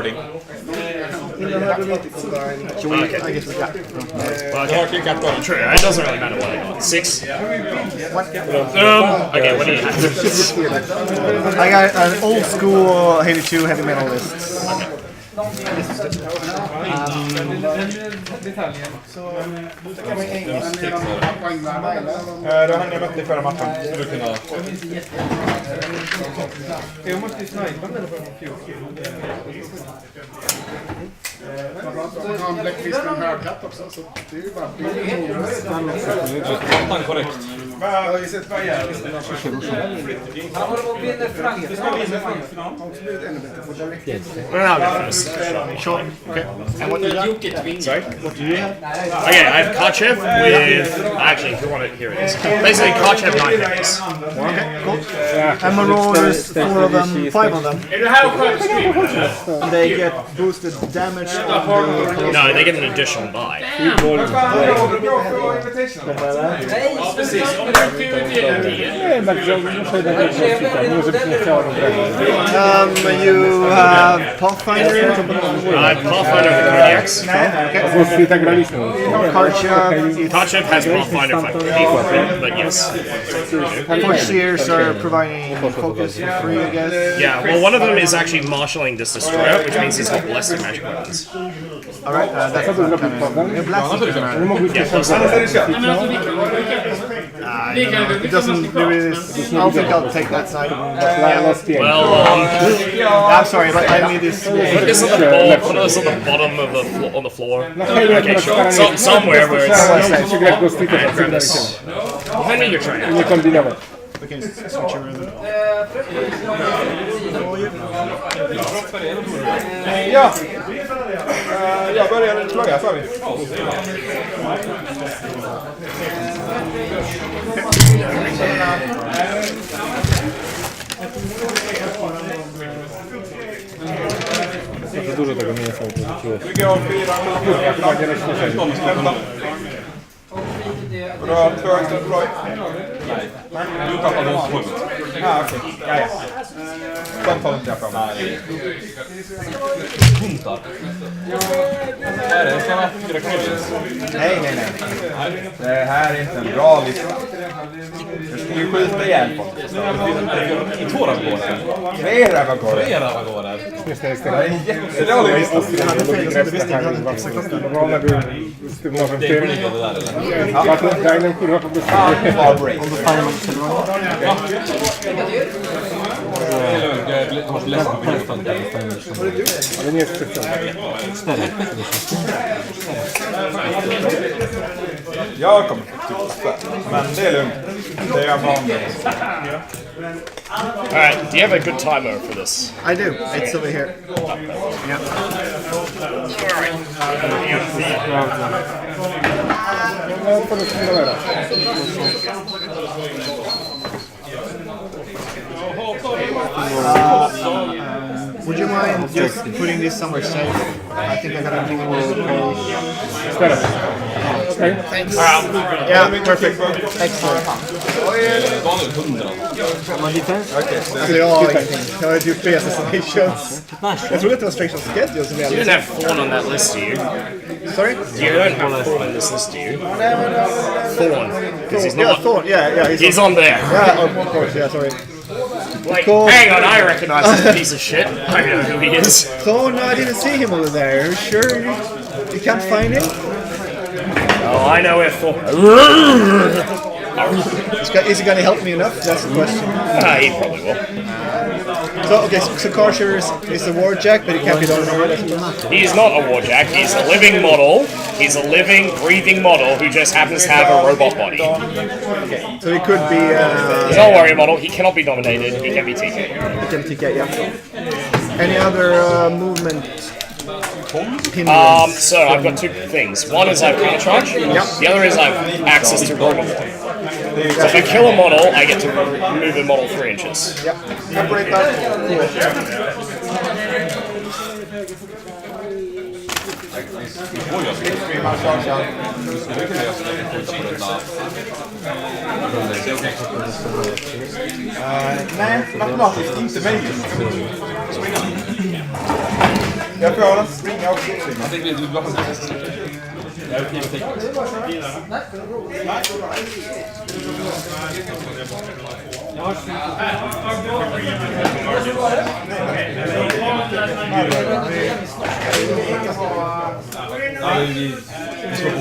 wording. True, it doesn't really matter what I got. 6. Okay, what do you have? I got an old school Haley2 heavy metal list. Då hann jag mött dig förra matchen. Skulle du kunna... Jag måste ju snipa med det för Han bläckfisk med en höghatt också, så det är ju bara Fan, korrekt. Jag har ju sett vad jag gör. Han håller på att vinna Frankrike. Det ska vinna final. Sure. Okay. And what do you got? Sorry? What do you have? Okay, I have Karchev with... Actually, if you want it, here it is. Basically, Karchev 9 heavies. Okay, cool. And my rollers, 4 of them, 5 of them. And they get boosted damage. No, they get an additional die. You have Pathfinder. I have Pathfinder of the Cardiacs. Karchev has Pathfinder for default, but yes. Forge Seers are providing focus for free, I guess. Yeah, well, one of them is actually marshalling this destroyer, which means he's got blessed magic weapons. Alright, that's kind of... It doesn't really... I don't think I'll take that side. Well, I'm sorry, but I need this... put this on the ball, put this on the bottom of the floor. Okay, sure. Somewhere where it's... Hand me your train. We can switch around. Ja! Jag börjar klaga för mig. Za dużo tego mięsa użyczyłeś. Bra, tror jag bra. Nej. Du tappade oss på. Ah, okej. Ja. De tar inte jag fram. Huntar. Är det en sån här Grakryllis? Nej. Det här är inte en bra lista. Jag skulle ju skjuta ihjäl folk. I 2 ravagårar. 3 ravagårar. 3 ravagårar. Det är en jättedålig lista. Det är imponerande det där, eller? Jag kommer men det är lugnt. Det är jag van med. Alright, do you have a good timer for this? I do. It's over here. Yeah. Would you mind just putting this somewhere safe? I think I got a new Thanks. Yeah, perfect. Excellent. Jag har gjort 3 assassinations. Jag trodde att det var straight on schedule som You don't have Thorn on that list, do you? Sorry? You don't have Thorn on this list, do you? Thorn. Because he's not... Thorn, yeah, He's on there. Yeah, of course, yeah, sorry. Like, hang on, I recognize this piece of shit. I know who he is. Thorn, no, I didn't see him over there. Are you sure you can't find him? Oh, I know where Thorn... Is he going to help me enough? That's the question. He probably will. So, okay, so Karchev is a warjack, but he can't be done. He's not a warjack, he's a living model. He's a living, breathing model who just happens to have a robot body. Okay, so he could be... He's not a warrior model, he cannot be dominated, he can be TK. He can TK, yeah. Any other movement? So I've got 2 things. One is I have counter charge. The other is I have access to robot model. So if I kill a model, I get to move the model 3 inches. Yep. Separate that. Nej, matematiskt inte möjligt. Jag får den springa också. Jag tänkte du bara jag vet inte vad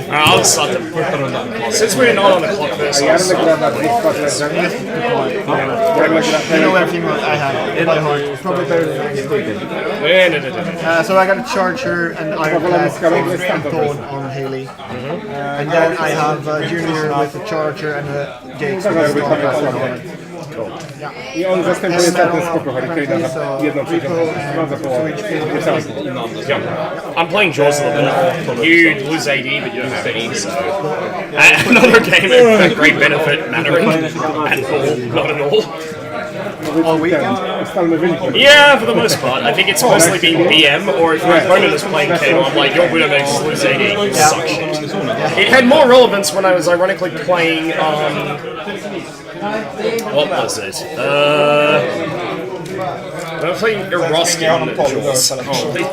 I'll start the since we're not on the clock first. You know everything what I have in my heart. Probably better than I so I got a Charger and Iron Blast and Dawn on Haley. And then I have Junior with a Charger and a Jakes with a Star Blast on it. I on zastępuje ten spoko Hurricane'a za jedną trzecią, za połowę. I'm playing Jaws a little bit. You lose AD, but you don't have any, so... another game of great benefit mattering. At all, not at all. All weekend? Yeah, for the most part. I think it's mostly been BM, or if your opponent is playing KO, I'm like, your winner makes lose AD, you suck shit. It had more relevance when I was ironically playing, what was it? I was playing Eroskin Jaws, actually.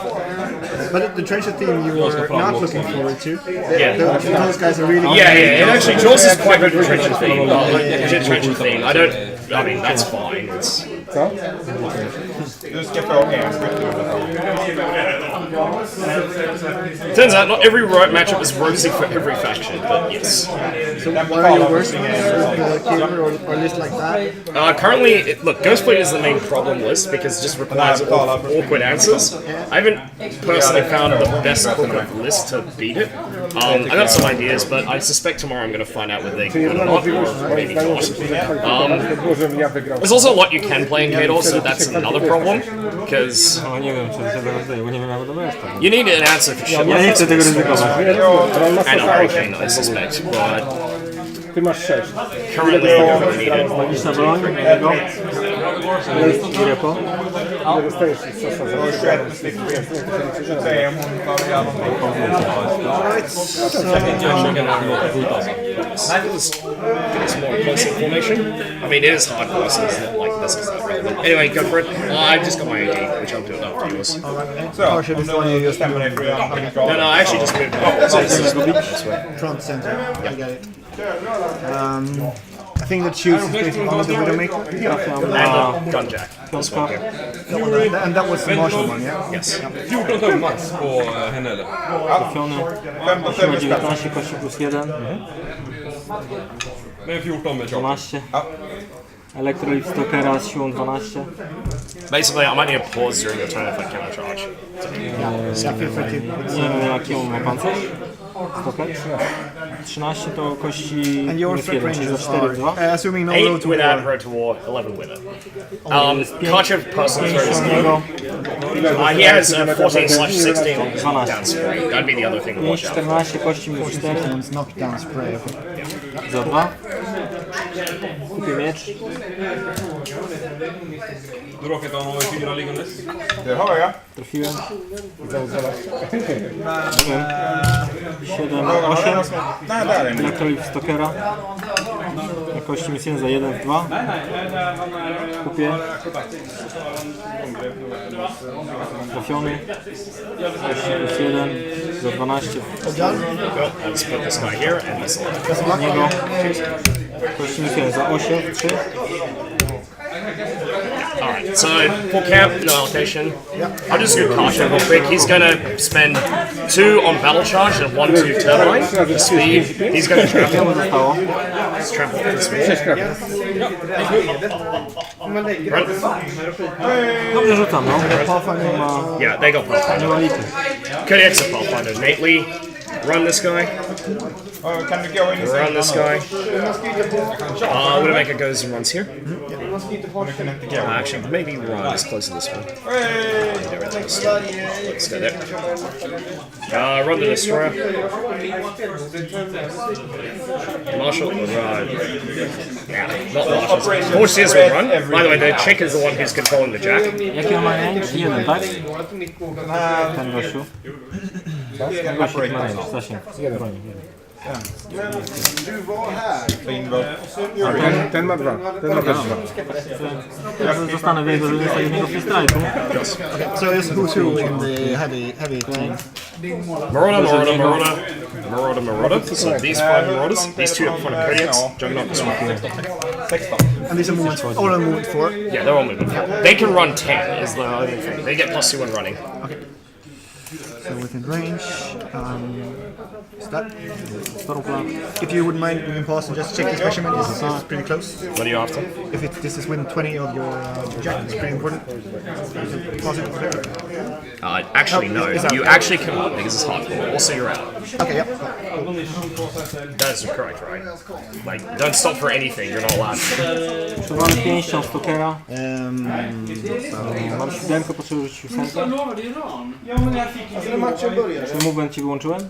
But the treasure theme you were not looking forward to. Yeah. Those guys are really Yeah, and actually Jaws is quite good for treasure theme. Legit treasure theme. I mean, that's fine. It's... Du ska få en Turns out not every matchup is rosy for every faction, but yes. So why are you working with the Killer or list like that? Currently, look, Ghostblade is the main problem list because it just requires awkward answers. I haven't personally found the best equivalent list to beat it. I got some ideas, but I suspect tomorrow I'm going to find out whether they can or not, or maybe not. There's also a lot you can play in Khador, so that's another problem, because you need an answer for shit like this. And a Hurricane, I suspect, but currently I don't need it. It's more classic formation. I mean, it is hard versus like this is not relevant. Anyway, go for it. I just got my AD, which I'll do it after yours. Karchev is the one you just moved. No, I actually just moved this way. Front center. I get it. I think that shoots is basically one of the Widowmaker. And the Gunjack. This one here. And that was the Marshall one, yeah? Yes. 14 tum max på henne eller? Trafiony 19, kości plus 1, Men 14 med 12. Elektrolit Stokera z siłą 12. Basically, I might need to pause during the turn if I cannot charge. Nie wiem jaki on ma pancerz. Stoker. 13 to kości And your minus threat 1, ranges czyli za 4 are, 2. assuming no 8 road to without war. Road to War, 11 with it. Karchev personal threat is Niego he has a 14/16 on down spray. That'd be the other thing to 5, watch out. 14 kości minus 4 It's knockdown spray. za 2. Kupię miecz. Du råkade ha 4 liggandes. Det har jag. Trafiłem. 7, 8. Nej, där är den. Elektrolit Stokera. Kości minus 1 za 1 w 2. Kupię. Trafiony. Kości plus 1 za 12. Let's put this guy here and this one. Niego. Kości minus 1 za 8, 3. Alright, so full camp, no allocation. I'll just do Karchev real quick. He's gonna spend 2 on battle charge and 1 to turbine for speed. He's gonna trample. Zostało. He's trample for speed. Dobrze rzucam, no. Yeah, they got Pathfinder. Could exit Pathfinder innately. Run this guy. Kan du gå in i Run this guy. Widowmaker goes and runs here. Actually, maybe run as close to this one. Let's go there. Run the Destroyer. Marshall will run. Yeah, not Marshall. Horses will run. By the way, the chick is the one who's controlling the jack. Jaki on ma range? 1, tak? Ten gościu. Ten gościu ma range, zasięg. Broni. Bingo. Ten ma 2. Ten ma też 2. Ja zostanę w jego, że jest jednego freestrike'u. So it's who's who in the heavy thing. Marauder. So these 5 Marauders, these 2 up front are Kodiaks, Juggernaut this one. And these are movements, all are movement 4. Yeah, they're all moving. They can run 10 is the other thing. They get +2 when running. Okay. So within range, is that? If you wouldn't mind, we can pause and just check this measurement. This is pretty close. What are you after? If this is within 20 of your jack, it's pretty important. Pause it there. Actually, no. You actually cannot because it's hardcore. Also, you're out. Okay, yeah. That is correct, right? Like, don't stop for anything. You're not allowed. Przegrany pięścią Stokera. Mam 7, potrzebuję rzucić 8. Czy movement ci wyłączyłem?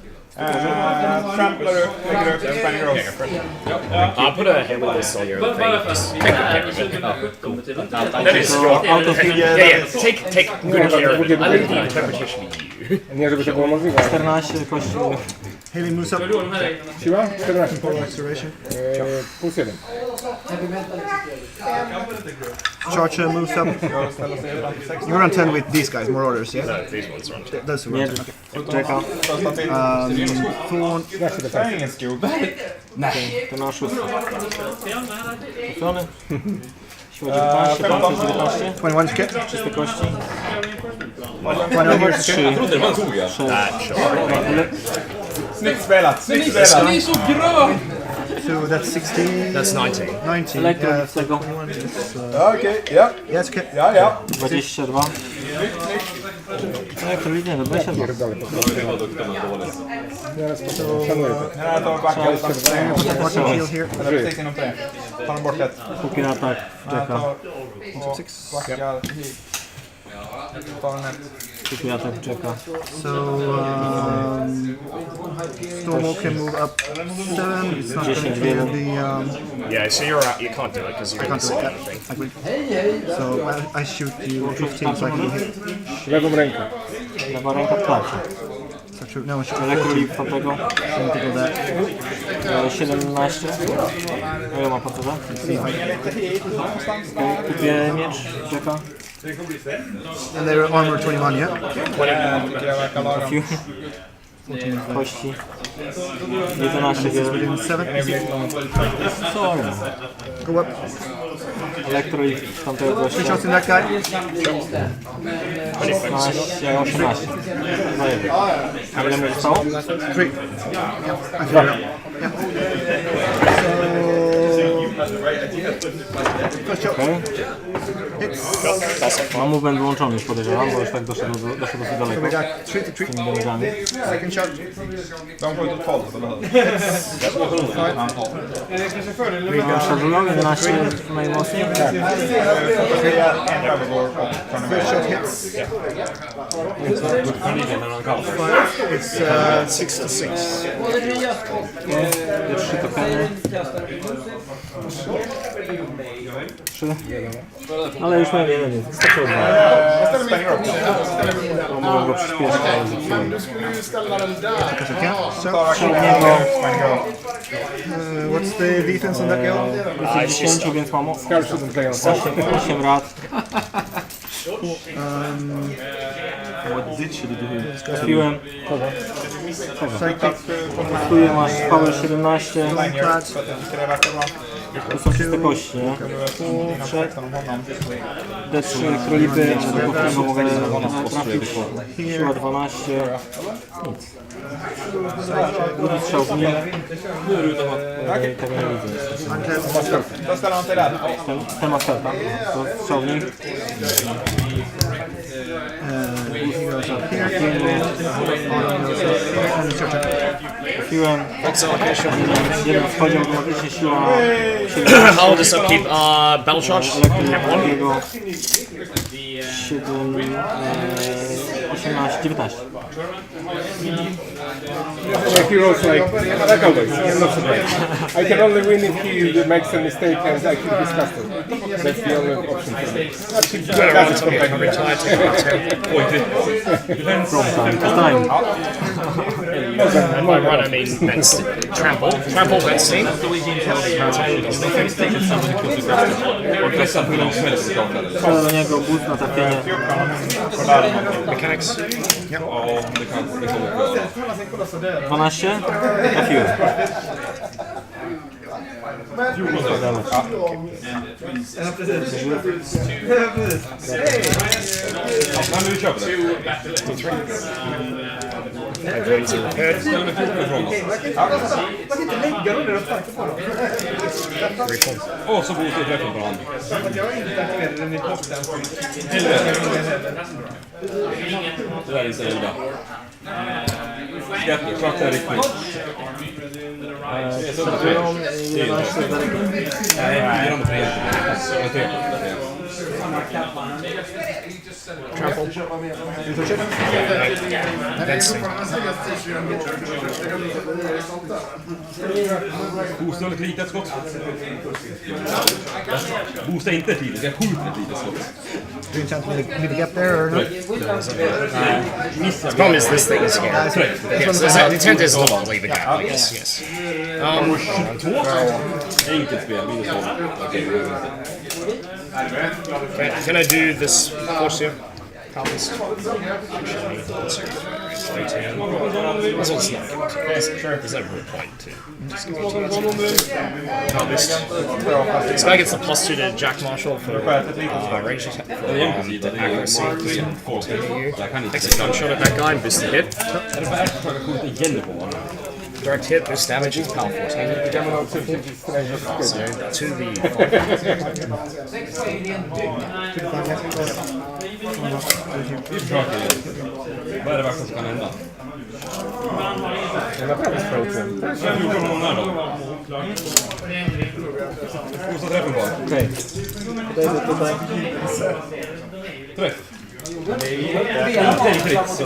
Trampler lägger upp spänner upp. I'll put a Haley2 on your thing. Just take good care of it. That is your... Out of Yeah. Take good care of it. I leave the interpretation to you. Nie, żeby to było możliwe. 14 kości. Haley moves up. Siła? 14. Acceleration. Plus 1. Charger moves up. You're on 10 with these guys, more orders, yeah? No, these ones are on 10. Those who Nie, are czeka. Thorn. Det är ingen skog. To na 6. Trafiony. Siła 19, pancerz 19. 21 is kick. Czyste kości. 21 here is kick. Snyggt spelat, snyggt spelat. Ni är så grön! So that's 16. That's 19. 19. Elektro z tego. Okej, ja. Yes, kick. Ja. 22. Elektrolitnie do 22. Szanuję to. Den här tar backa. Watch shield here. Eller precis inom trä. Tar den bort ett. Kupię atak. Czeka. Backa hit. Tar den ett. Kupię atak. Czeka. So, Stormwall can move up 7. It's not going to be Yeah, so you're out. You can't do it because you're can't do missing it. anything. Agreed. So I shoot you 15 so I can hit. Lewą ręką. Lewa ręka wsparcie. So true. No, I shoot Elektrolit tamtego. something like that. 17. Ile ma pancerza? Kupię miecz. Czeka. And they're armor 21, yeah? Kości. 11 Within 7. Sorry. Go up. Elektrolit tamtego 3 gościa. shots in that guy. 16, ja 18. Za jeden. A ile mu zostało? 3. Yeah, I figured it out. Yeah. So, first shot. Okej. Hits. Mam movement wyłączony już podejrzewam, bo już tak doszedł dosyć So we daleko. got 3 to 3. Tymi damage'ami. Second shot. De får inte 12, eller hur? Szarżują 11 najmocniej. Third shot hits. It's 6 to 6. Pierwszy tokeny. 3. Ale już miałem jeden, więc wystarczyło dwa. Mogłem go przyspieszyć, ale zepsułem. Because I can. So, Niego what's the defense on that girl? jest 10, więc mam 8 rad. Trafiłem. Kosztuje, masz power 17. To są czyste kości, nie? D3 elektrolity, do mogę trafić. Siła 12. Nic. Drugi strzał w nim. Tego nie widzę. Ställer han till där. Ten ma seta. To strzał w nim. Trafiłem. Jeden wchodzi automatycznie, siła 7. I'll just upkeep battle charge. Drugiego 7, 18, 19. He rolls like always. I'm not surprised. I can only win if he makes a mistake and I kill his custom. That's the only option for me. Better on top of your coverage line, take about 10. From time to time. And by run I mean Vents. Trample. Trample Vents team. Co do niego boost na trafienie. Mechanics. 12. Trafiłem. Davies repaired. 3 Åh, så borde jag träffa på honom. Det där är inte illa. Jätteklart är riktigt. Nej, det är de 3. Trample. Vents team. Boosta ett litet skott. Boosta inte ett litet, jag skjuter ett litet skott. Do you intend me to get there or not? The problem is this thing is here. Yes, the intent is not to leave the gap, I guess, yes. Enkelt spel, minus 2. Can I do this force here? This one's not good. There's no real point to just give it to you. This guy gets the +2 to Jack Marshall for range attack for accuracy. Takes a gunshot at that guy and boosts the hit. Direct hit, boost damage, and power 14. So, to the... Vad är det värsta som kan hända? Jag var faktiskt frozen. Jag gjorde honom här då. Boosta träffen bara. Okej. Träff. Det är fritt, så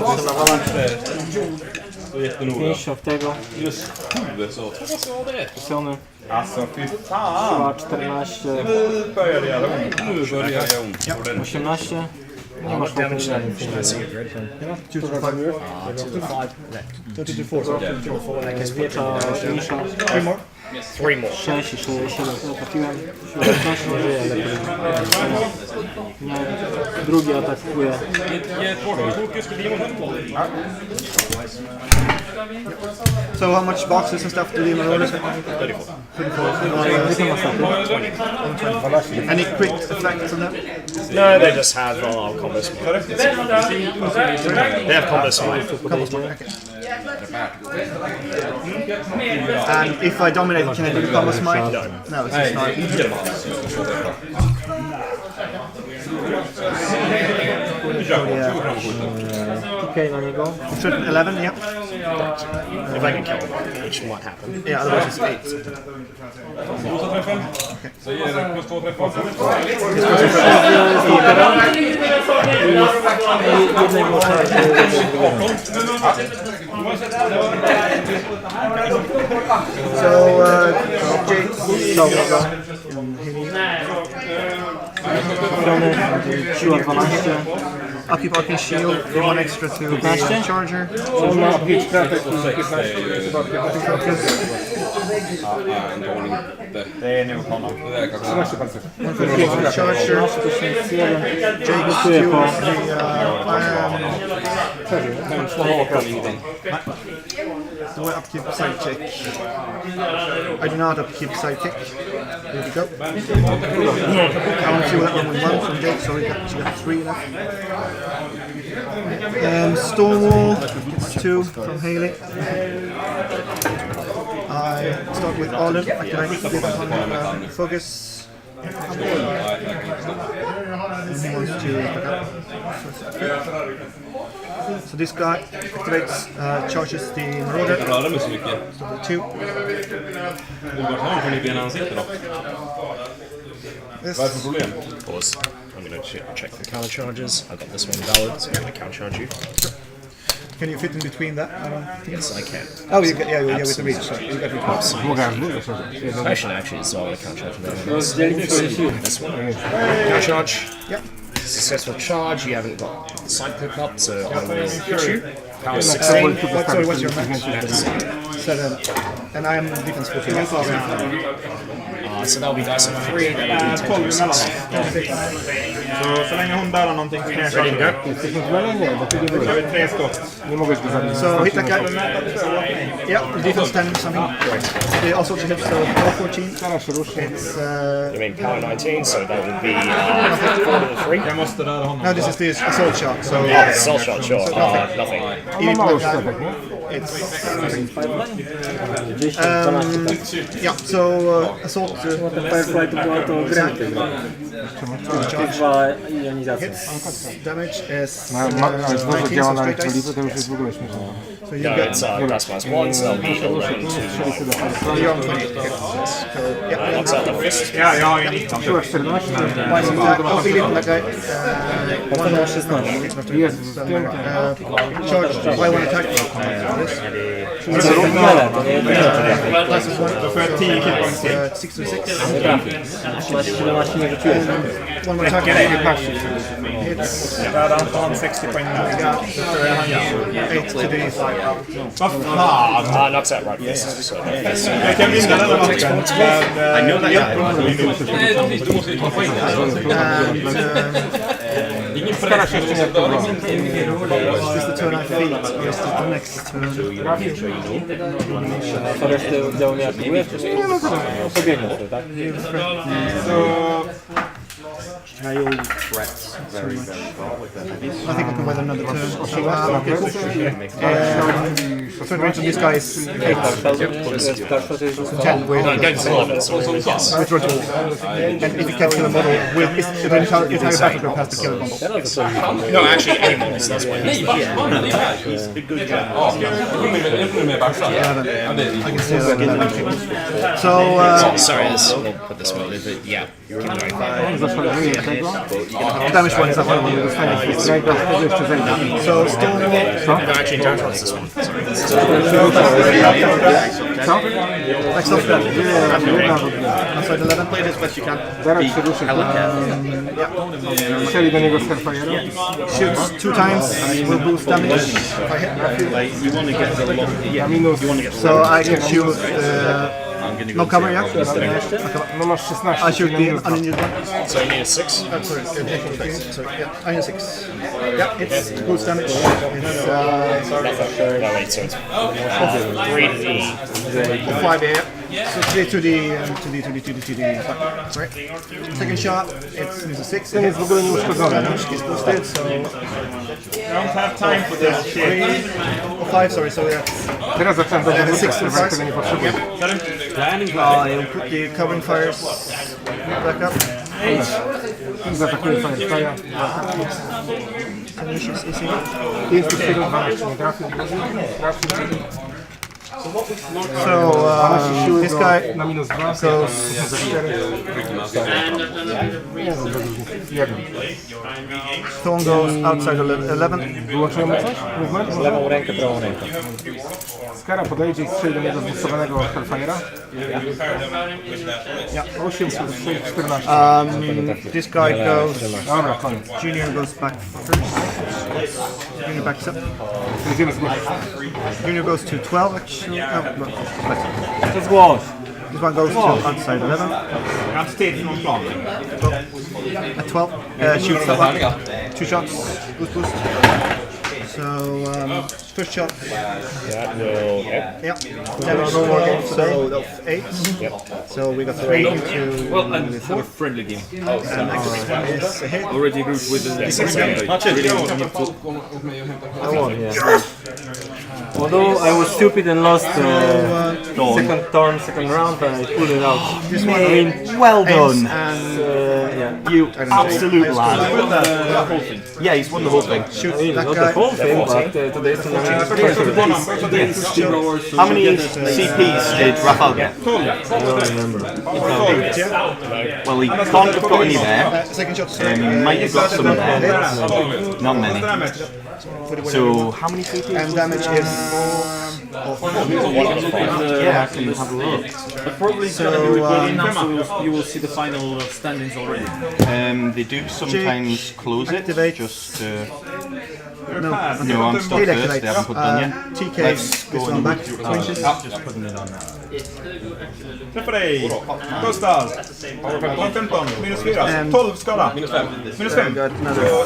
det är jättenoga. Finish av tego. Just 7 så träffas jag det. Posiony. Alltså fy fan. 14. Nu börjar det göra ont. Nu börjar jag ont. 18. Nie masz damage damage. then. Should I see it red? 2 to 5. 2 to 4. Zwiecza finisha. 3 more. 3 more. 6 i 7 trafiłem. 17 nie żyje, ale nie. Drugi atakuje. So how much boxes and stuff do the Marauders have? 34. Any quick effects on that? No, they just have combo smite. They have combo smite. And if I dominate, can I do the combo smite? No, it's just not. TK na niego. 11, yeah. If I can kill them, which might happen. Yeah, otherwise it's 8. Boosta träffen. Så ger det +2 träffar. So, Jake, Siła 12. Occupy Shield, 1 extra to the Charger. On ma 5 kratek i 15 Det är nog honom. Det är kanske 13 pancer. Charger. Jake, Rzutuję po do I upkeep sidekick? I do not upkeep sidekick. Here we go. I want to see what that one with 1 from Jake, so we got 3 left. Stonewall gets 2 from Haley. I start with Olive, activate the focus. And he wants to pick up. So this guy activates, charges the Marauder. Jag rör mig så mycket. So 2. Vart har han från i benen han sitter då? Vad är det för problem? Pause. I'm going to check the counter charges. I've got this one valid, so I'm going to counter charge you. Can you fit in between that? I don't think. Yes, I can. Oh, you got, yeah, with the reach. So you got reach. Actually, as well, I can't charge this one. Now charge. Yep. Successful charge. You haven't got the side pick up, so I will hit you. Power 16. Sorry, what's your match? 7. And I am defense 14. So that'll be dice of 3. That will be 10 Så länge hon dödar någonting så kan jag Ready to go? köra 3 skott. So hit that guy. Yeah, defense 10 something. They also hit so power 14. It's You mean power 19, so that would be 4 to 3. Jag måste döda honom. no, this is the assault shot. So Soul shot, sure. Nothing. even like that, it's yeah. So assault. Firefly to była to granty. Dwa ionizacje. Damage is Znowu 19, działa so na straight dice. elektrolity, to już jest w ogóle śmieszne. So you No, get it's +1, so that'll be 11 to you're on 20. Okay. So yeah. Knocks out the fist. Ja, jag har ju 19. Siła 14. I'll beat it like one more 16. Jest Charge by one attack. Plus is 1 För 10 hit points till. 6 to 6. Masz 17 nie rzuciłeś. One more attack. Hits. Dödar han 60 poäng nu. Yeah. 8 to the 5. Vad fan? Knocks out right fist. So Jag kan vinna den här matchen. I know that guy. Is this the turn I feed? Or is this the next turn? To resztę oddziału nie atakujesz? Pobiegniesz, tak? I think I can win another turn. So, third range of this guy is 8. 10 with no, it goes 11, so yes. with Roger. And if you can't kill a model, it's entire battlefield has to kill a model. No, actually, any models, that's why. I can see that. So, Sorry, we'll put this one, but yeah, keep going. damage one is that one. So, Stonewall. No, actually, don't trust this one. Sorry. Like so, outside 11 players, but you can't. Zaraz się ruszy. Strzeli do niego z Hellfire'a. Shoots 2 times, will boost damage if I hit. You want to get the long. Na minus. So I can shoot. No cover, yeah? No masz 16. I shoot the unneeded one. So you need a 6? Sorry, sorry, yeah, I need 6. Yeah, it's boost damage. It's No, wait, so it's 3 to the... 5 yeah. So 3 to the, right. Second shot, it's a 6. Ten jest w ogóle nieuszkodzony. Damage is boosted, so I don't have time for this shit. 5, sorry, so that's Teraz zacząłem do and 6 6, to tego nie potrzebuję. I'll put the covering fires back up. Zaatakuję Firefly'a. Can you shoot AC? Jest tu 7, 12, nie trafił. So this guy Na minus 2. goes. Stone goes outside 11. Wyłączymy coś? Movement? Lewą rękę, prawą rękę. Skara podejdzie i strzeli do niego zbustowanego Hellfire'a. Yeah. 8, 14. This guy goes. Dobra, koniec. Junior goes back first. Junior backs up. Idziemy zgłosić. Junior goes to 12 actually. No, To zgłoś. this one goes to outside 11. Jag har inte tid för någon plan. At 12, shoots that one. 2 shots, boost. So first shot, That will hit. yeah, damage 4, so that's 8. Yep. So we got 3 into Well, and for friendly game. and next one is a hit. Already agreed with the Although I was stupid and lost second turn, second round, I pulled it out. This one I mean, well done. and Yeah. You absolute lad. Yeah, he's won the whole thing. Shoot that Not guy. the whole thing, but today's tournament. How many CPs did Rafael get? I don't remember. Well, he can't have got any there. He might have got some there. Not many. So, how many CPs? And damage is... Yeah, I can have a look. But probably it's gonna be recorded now, so you will see the final standings already. They do sometimes close it, just No, I'm still first, they haven't put done yet. TK Let's go is on on back. just putting it on now. Träffa dig! Gustav! 15, minus 4, 12 skada. Minus 5. Så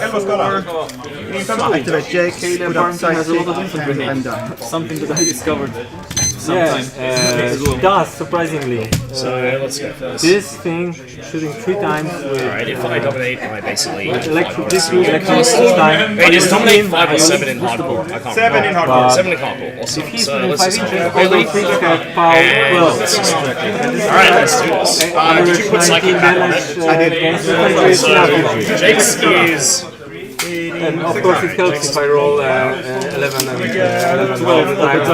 11 skada. Ingen femma. Activate Jake, put up side has a lot of stick, and I'm done. Something that I discovered Yeah, sometime. does surprisingly. So let's go first. This thing shooting 3 times with Alright, if I dominate, I basically... electric time. Wait, is dominate 5 or 7 in hardcore? I can't 7 in remember. hardcore. 7 in hardcore. Awesome. He's So within let's 5 just inches, have all Haley. those things have power 12. Alright, let's do this. Did you put Psychic back on it? I did. So, Jake's is... And of course it helps if I roll 11 and 12 times.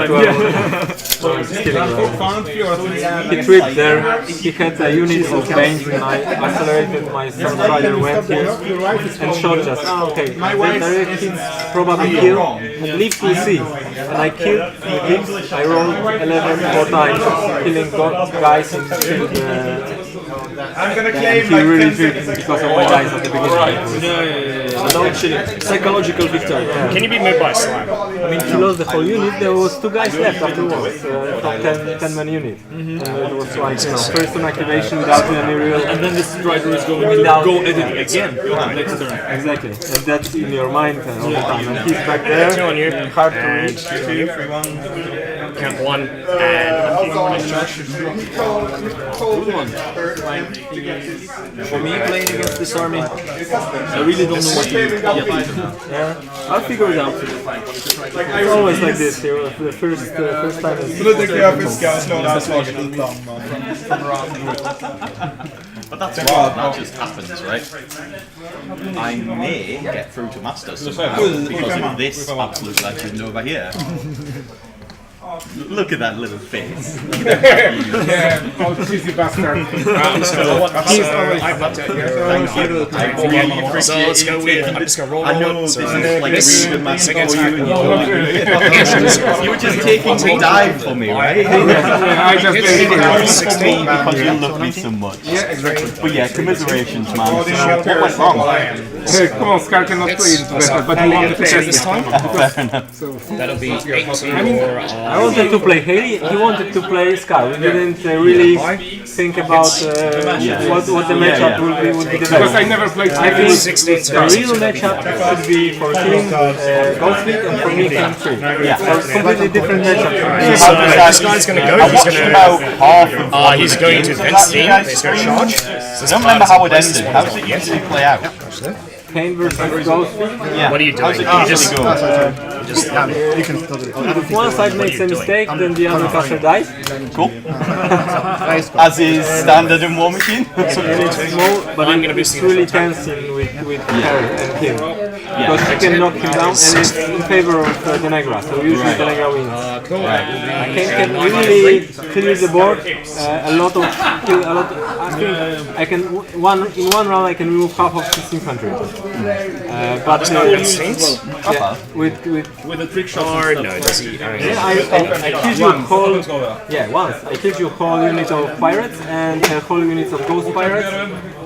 So I'm just kidding around. He tripped there, he had a unit of pain and I accelerated my Storm Rider, went here and shot just. Okay, the direct hits probably kill, and leave to see. And I killed the hits, I rolled 11 more times, killing guys into the... I'm gonna And claim he like really 10 tripped seconds. because of my dice at the beginning. No chilling. Psychological victory. Can you be moved by a slime? I mean, he lost the whole unit, there was 2 guys left afterwards from 10 man unit. And it was like, first turn activation without any real... And then this strider is going to Without- go edit again next turn. Exactly, and that's in your mind all the time. And he's back there, 2 on you. hard to And reach. 2, 3, 1. Count 1. And... For me, playing against this army, I really don't know what to do. Yeah, I'll figure it out. It's always like this, the first time is... Nu tänker jag fiska och slå det här slaget utan. But that's wild, that just happens, right? I may get through to Masters somehow because of this absolute legend over here. Look at that little face. Oh, cheesy bastard. So let's go with... I'm just gonna roll I know it. this So is like a this really good match second for you. attack. You were just taking the dive for me, right? I just did it. 16 because you love me so much. Yeah, exactly. But yeah, commiserations, man. So what went wrong? Hey, come on, Scar cannot play it better, but you want to So test this it. time, Fair enough. that'll be 18 or... I wanted to play Haley, he wanted to play Scar. We didn't really think about what the matchup would be the Because I best. never played I think 16 the real matchup should be for him Ghost Fleet and for me Camp 3. So completely different matchup. So this guy's gonna go, I he's watched about gonna... half of he's going to vent steam, he's gonna charge. I don't remember how it ended. How does it usually play out? Kane versus Ghost Fleet. Yeah. What are you doing? How's it usually go? You can still do it. If one side makes a mistake, then the other caster dies. Cool. As is standard in War Machine. But I'm gonna be it's really tense with Harry and him. Because you can knock him down and it's in favor of the Negra, so usually the Negra wins. I can really clear the board, I think I can, in one round I can remove half of his infantry. But yeah, With a trick shot. Or no, does he? I killed you whole, once. I killed you whole unit of pirates and a whole unit of ghost pirates.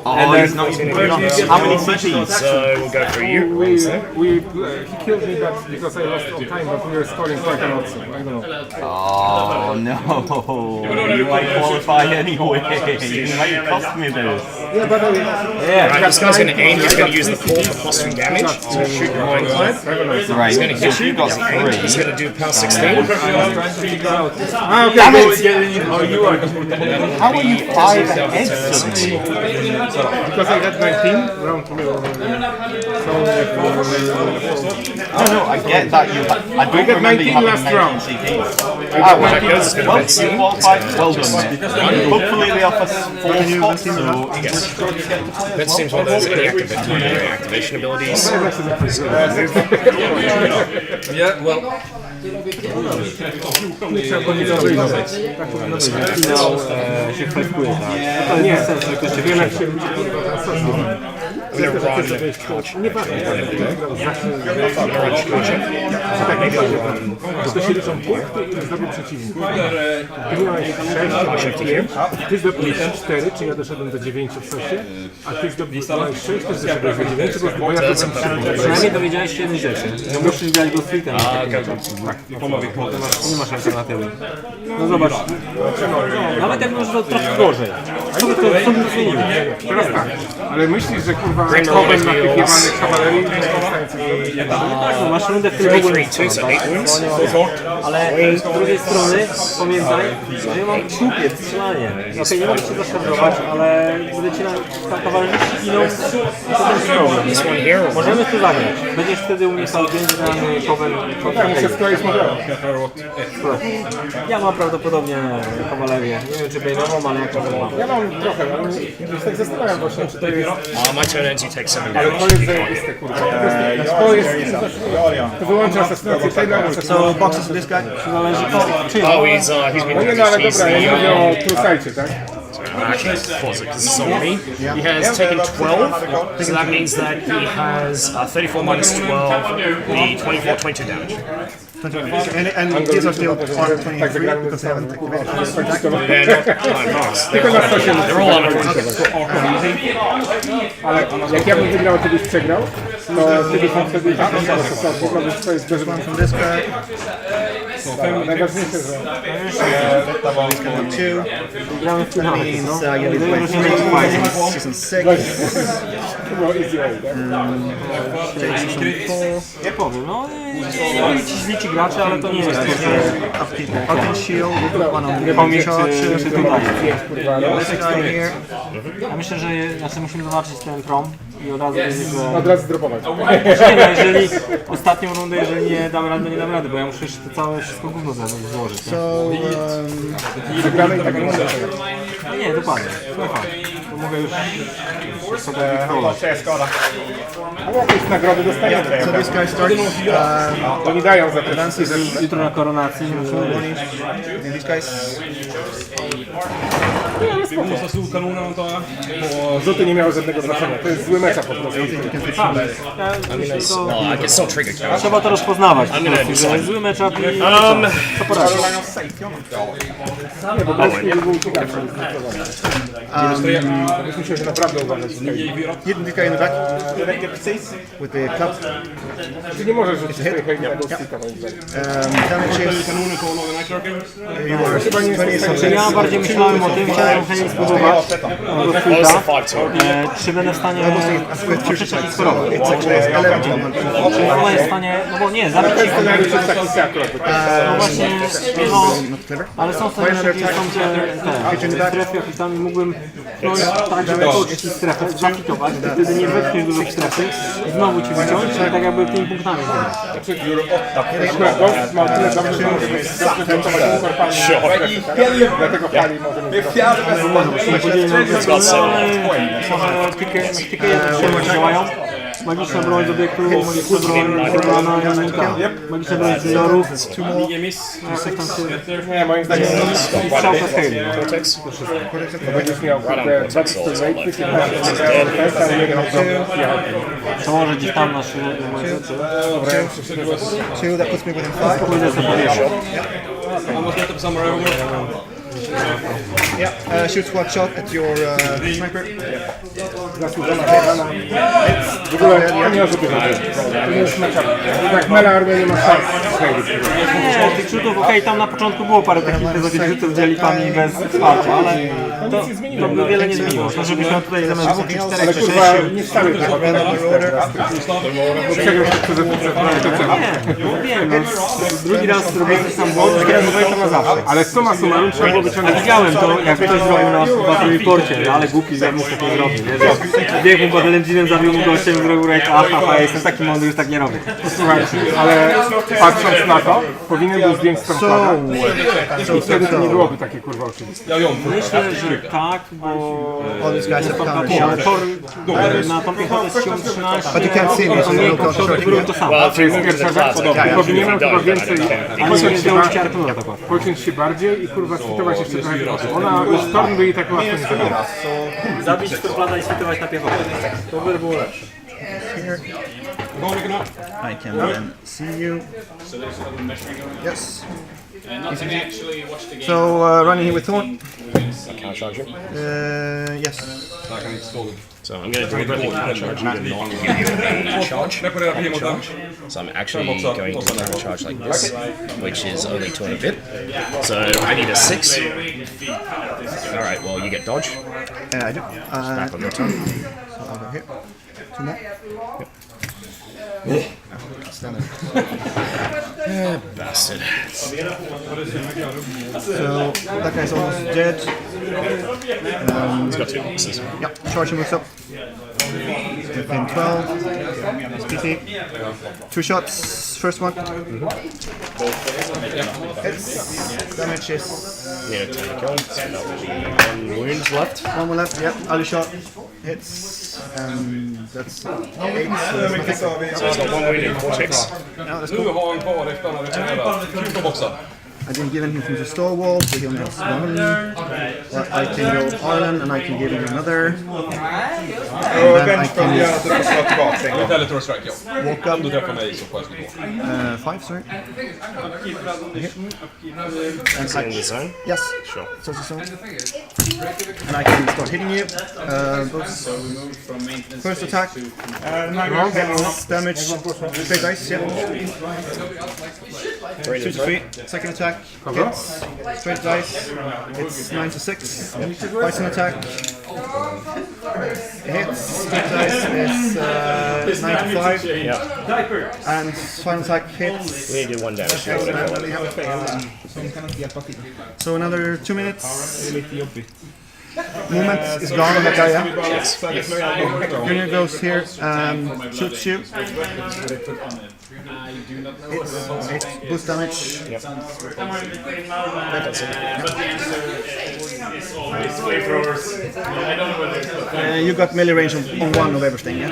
Oh, he's not even good on how many CPs? So we'll go for you. He killed me because I lost all time, but we were scoring quite a lot, so I don't know. Oh no, you might qualify anyway. You might cost me this. Alright, this guy's gonna aim, he's gonna use the 4 for plus 3 damage to shoot your mind climb. Right, He's gonna hit you, you got he's 3. gonna do power 16. Damn it! How are you 5 ahead suddenly? Because I got 19 round 2. No, I get that you I don't got remember you 19 having last 19 round. CPs. That goes, it's gonna Well, be you qualified. Well done, mate. Hopefully they offer 4 spots, so That seems one of those activation abilities. Yeah, well. Finał się kwalifikuje, tak? To nie jest sens, że ktoś się wyjdzie. I'm gonna run Karchev. To się liczą punkty i zdobył przeciwnik. Ty miałeś 6, ty zdobyłeś 4, czy ja doszedłem do 9 w sosie, a ty zdobyłeś 6, też doszedłeś do 9, bo ja doszedłem 3. Przynajmniej dowiedziałeś się jednej rzeczy. No musisz grać go streetem. Nie masz alternatywy. No zobacz. Nawet jak może to trochę gorzej. Co by to zmieniło? Teraz tak, ale myślisz, że kurwa Koben na tych jebanych kawalerii No, masz rundę, w której w ogóle nie ale z drugiej strony pamiętaj, że ja mam głupie strzelanie. Okej, nie mogę się zaszarżować, ale gdy ci na kawalerzyści giną, to ten problem. Możemy tu zagrać. Będziesz wtedy u mnie cały dzień grany Koben. się skleić modelem. Ja mam prawdopodobnie kawalerię. Nie wiem czy bejmową, ale jak to mam. Ja mam trochę, ale już tak zastanawiam właśnie, czy to jest... My turn ends, you take 7 Ale damage. to jest zajebiste, kurwa. To jest... To wyłącza asystację Cygnara. So boxes for this guy. Zależy czy Oh, he's been No nie, no ale dobra, ja mówię o Trusajcie, tak? actually, pause it because it's on me. He has taken 12, so that means that he has 34 minus 12, the 24, 22 damage. And these are still on 23 because they haven't activated. They're not nice. Tylko na 100 They're all on 20. Ale jak ja bym wygrał, a ty byś przegrał, to ty byś wtedy więc to jest bez One from this guy. najważniejsze, że... Two. gramy w finale. Means you'll be playing 3, season 6. To było easy way, tak? Season 4. Nie powiem, no ci źli ci gracze, ale to nie jest to, że Upkeep Falcon Shield. One on the pomnik charge. czy tutaj. This guy here. Ja myślę, że musimy zobaczyć ten prom i od razu wiedzieć, że... Od razu zdropować. Nie no, jeżeli ostatnią rundę, jeżeli nie damy rady, to nie damy rady, bo ja muszę jeszcze to wszystko gówno złożyć. Nie? So Wygramy i tak nie może. No nie, dokładnie. Słuchaj, to mogę już sobie kontrolować. Ale jakieś nagrody dostajemy. so this guy starts. Oni dają za te Advances Jutro na koronacji. and these guys. Rzuty nie miały żadnego znaczenia. To jest zły mecza po prostu. Well, I can still trigger count. Trzeba to rozpoznawać. I'm gonna decide. Zły matchup i co poradzić. Myślę, że naprawdę uważać. Hitting this guy in the back with the club. Ty nie możesz rzucić tej hejni na Ghostika, moim zdaniem. Damage is. You are 20 something. Ja bardziej myślałem o tym, chciałem trochę spróbować. What was the 5-2? Czy będę w stanie przeciwko skorować? It's actually 11 to 1. Czy ona jest w stanie, no bo nie, zabić ich. Scenariusz jest taki akurat. No właśnie, no, Not clever. ale są scenariusze, gdzie są te strefy, jak tam mógłbym pchnąć tak, żeby poczuć strefę, zafitować, wtedy nie wetkniesz dużo w strefy, znowu ci wyciąć, ale tak jakby tymi punktami. Akurat Ghost ma tyle dobrze, że możemy zakrętować korpami. Dlatego fali możemy It's got 7. Może tykę jedne działają. Magiczna broń z obiektu, magiczna broń wybrana języka, magiczna broń z juniorów. Nie, moim zdaniem I strzałka z Haley. to będziesz miał kurde Baxter Rate, 15 defensa, ale jeden Przełożę gdzieś tam na szybę. Two, that puts me within 5. Pójdę sobie powierzchnię. Yeah, shoot squad shot at your sniper. zasłużona wygrana. W ogóle nie rzuty to nie jest matchup. Jak Mela Armia nie ma szans Nie, tych rzutów, okej, tam na początku było parę takich rzutów z jelipami bez wsparcia, ale to by wiele nie zmieniło. To żebyś miał tutaj zamiast 2 czy 4 ale czy kurwa 6. nie stały tego przegrał się przez Nie, wiem, no, drugi raz zrobię ten sam błąd, drugi raz zrobię to na zawsze. ale suma summarum trzeba było Ja widziałem to, jak ktoś zrobił na Battle Reporcie, ale głupi zamiast takiego zrobił, nie? Że biegł mu Battle Engine'em, zabił mu gościem, zrobił rejt, aha, jestem taki mądry, już tak nie robię. Słuchajcie, ale patrząc na to, powinien był zdjąć Stormflaga i wtedy to nie byłoby takie kurwa oczywiste. Myślę, że tak, bo na tą piechotę z siłą 13, But you can't see me, so you don't to było to samo. Well, if Pierwsza rzecz, powinienem chyba więcej pociąć się bardziej i kurwa sfitować jeszcze trochę groszy. Ona już Storm by i tak łatwo nie zabiła. Zabić Stormflaga i sfitować na piechotę. To by było lepsze. I can then see you. Yes. So running here with Thorn. Can I charge him? Yes. So I'm going to deliberately counter charge you and not give you a charge. So I'm actually going to counter charge like this, which is only 2 and a bit. So I need a 6. Alright, well you get dodge. I do. Back on your turn. So I'll go here. 2 more. Bastard. So that guy's almost dead. He's got 2 boxes. Yeah, charging moves up. Within 12. PT. 2 shots. First one. Hits. Damage is Need a 10 kill, so that will be 1 wound left. 1 more left. Yep, other shot. Hits. That's 8. So it's nothing. So he's got 1 wound and 4 ticks. Yeah, that's cool. I didn't give anything from the store wall, so he only has 1. But I can go Ireland and I can give him another. And then I can walk up. 5, sorry. Is it in the zone? Yes. Sure. So it's a zone. And I can start hitting you. First attack. Hits, damage. Straight dice, yeah. 2 to 3. Second attack. Hits. Straight dice. It's 9 to 6. Poison attack. Hits. Straight dice is 9 to 5. Yeah. And final attack hits. We need to do 1 damage. So another 2 minutes. Movement is gone on that guy, yeah? Junior goes here and shoots you. It's 8 boost damage. Yep. You got melee range on 1 of everything, yeah?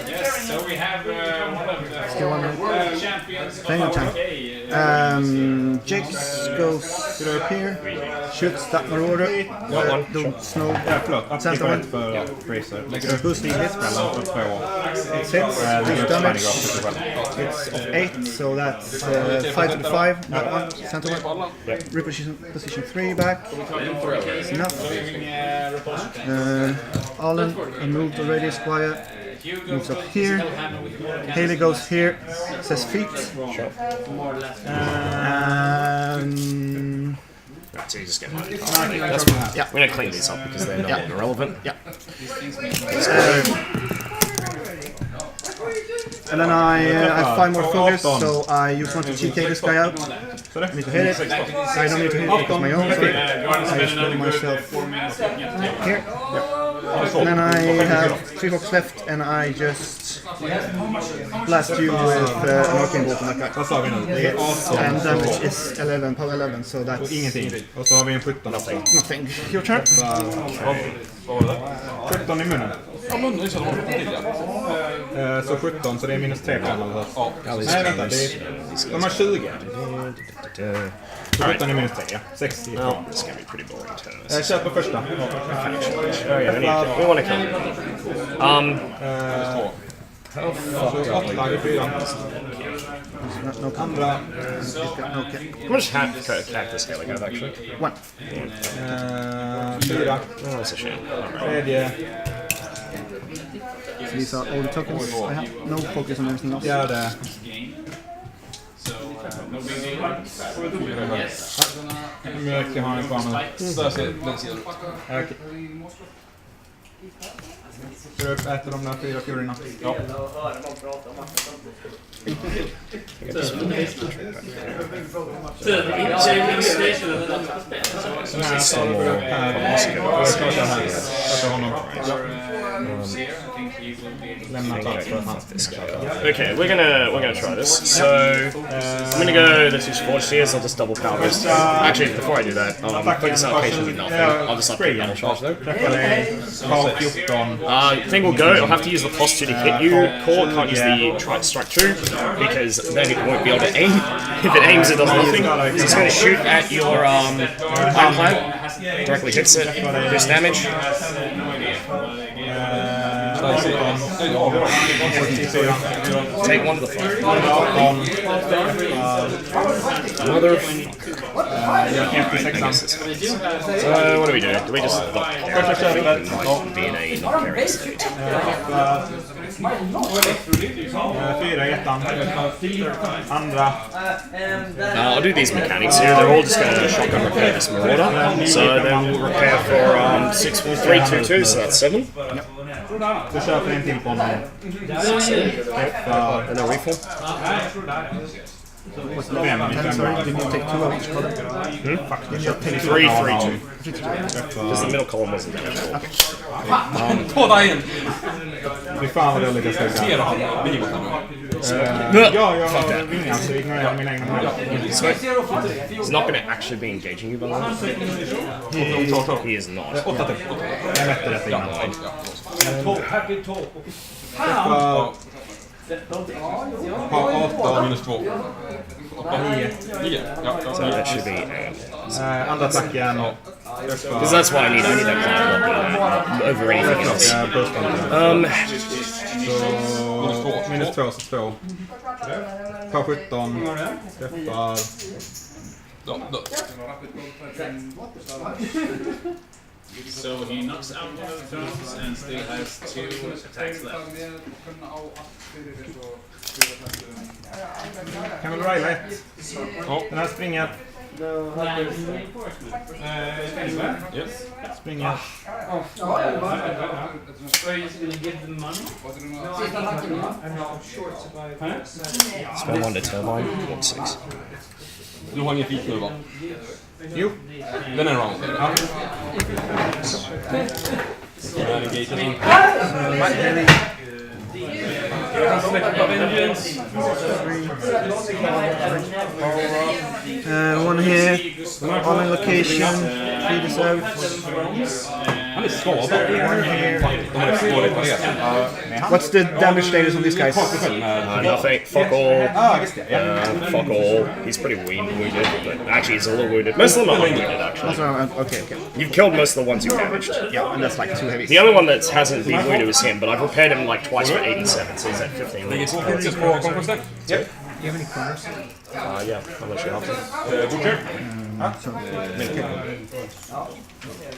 Yes, so we have one of the champions. Plenty of time. Jakes goes up here, shoots that marauder. The snow. Santa one. Boost hits. It hits. Boost damage. It's of 8, so that's 5 to 5. That one. Santa one. Reposition 3 back. It's enough. Alan moved already. Squire moves up here. Haley goes here. Says feet. Right, so you just get money. That's fine. Yeah. We're going to clean these up because they're no longer relevant. Yeah. And then I have 5 more focus, so I use 1 to TK this guy out. I need to hit it. I don't need to hit it because my own, so I just put myself here. And then I have 3 hooks left, and I just blast you with an arcane bolt on that guy. Hits, and damage is 11, power 11, so that's Och så har vi en 17. nothing. Your turn. 17 i munnen. Så 17, så det är minus 3 på den. Nej, vänta. De har 20. Så 17 är minus 3, ja. 60. Well, it's going to be pretty boring turn. Kör på första. We want to kill him. How fucked up? Andra. Can we just hack this guy like I've actually? 1. 4. Oh, that's a shame. Tredje. So these are all the tokens. I have no focus on anything else. Ja, det. mycket har ni kvar nu? Där ser den sidan ut. Okej. Kör upp, äter de där 4 fjordarna. Ja. Okay, we're gonna try this. So I'm gonna go this is 4 sears. I'll just double power this. Actually, before I do that, put this application do nothing. I'll just upgrade battle charge though. Thing will go. You'll have to use the plus 2 to hit you. Core can't use the strike 2 because then it won't be able to aim. If it aims, it does nothing. So it's going to shoot at your iron plant. Directly hits it. This damage. Take 1 to the front. Mother. So what do we do? Do we just not be in a not carrying state? 4 i ettan. Andra. I'll do these mechanics here. They're all just going to shotgun repair this Marauder. So then we'll repair for 6, 4, 3, 2, 2, so that's 7. Yep. Du kör för en till på honom. And a refill. What's the name? Sorry, didn't you take 2 of each column? Fuck. Didn't you take 3, 3, 2. Because the middle column wasn't damaged. Ta dig in! Fy fan vad det är lite ställt. Ser du han? Bigot Ja, jag har vingar så ignorerar mina egna mål. He's not going to actually be engaging you by the way. He is not. 8 till. Jag mätte detta innan. Ha 8 minus 2. 9. Ja, So that should be andra attacken. because that's what I need that cloud over anything else. Så minus 2 så 2. Par 17. Träffar. So he knocks out one of the thrones and still has 2 attacks left. Kan väl raila 1. Den här springer. Springer. Spend 1 to turbine. 1 6. Du har ingen feat nu va? Jo. Den är round. Ja. One here, on a location, feed us out. Han är skadad. De är skadade. What's the damage status on these guys? Nothing. Fuck all. Fuck all. He's pretty wounded, but actually he's a little wounded. Most of them are wounded actually. Okay. You've killed most of the ones you've damaged. Yeah, and that's like 2 heavy. The only one that hasn't been wounded was him, but I've repaired him like twice for 87, so he's at 15 wounds. Yep. Do you have any corners? Yeah, I'll let you help him.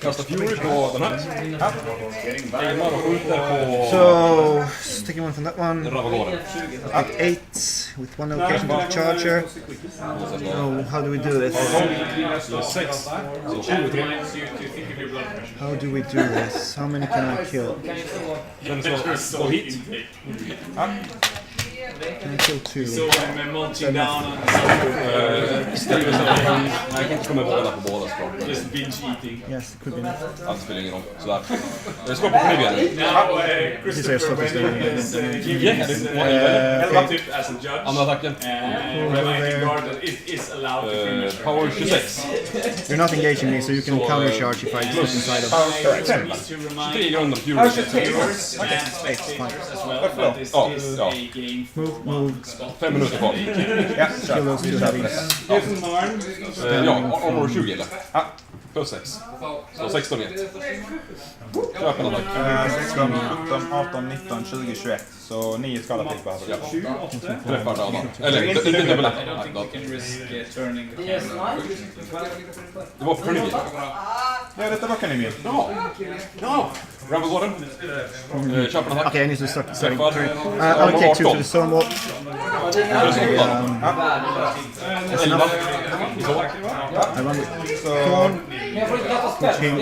Kasta Fury på den här. Aimar och skjuter på... So, taking one from that one. Ravagoren. 8 with 1 location to the charger. So, how do we do this? 6. How do we do this? How many can I kill? Den slår hit. Can I kill 2? So I'm mulching down on Jag kan inte komma båda på båda språk. just binge eating. Yes, it could be enough. Allt spelar ingen roll. Sådär. Jag ska på Caribbean. This is our stop is Elva typ as a judge. Andra attacken. Reminding guard that it is allowed to finish. Power 26. You're not engaging me, so you can counter charge if I step inside of. Correct. 23 grunder Fury. Ja. 5 minuter kvar. Kill those 2 heavies. Ja, armor 20 eller? Ja. Plus 6. Så 16 igen. Köp en attack. 16, 17, 18, 19, 20, 21. Så 9 skada till behöver jag. Träffar döda. Eller inte dubbel. Det var för Caribbean. Ja, detta var Caribbean. Ja. Ravagoren. Köp en attack. Okay, I need to start setting. Allocate 2 to the stone wall. 11. I run with Så... Thorn, which came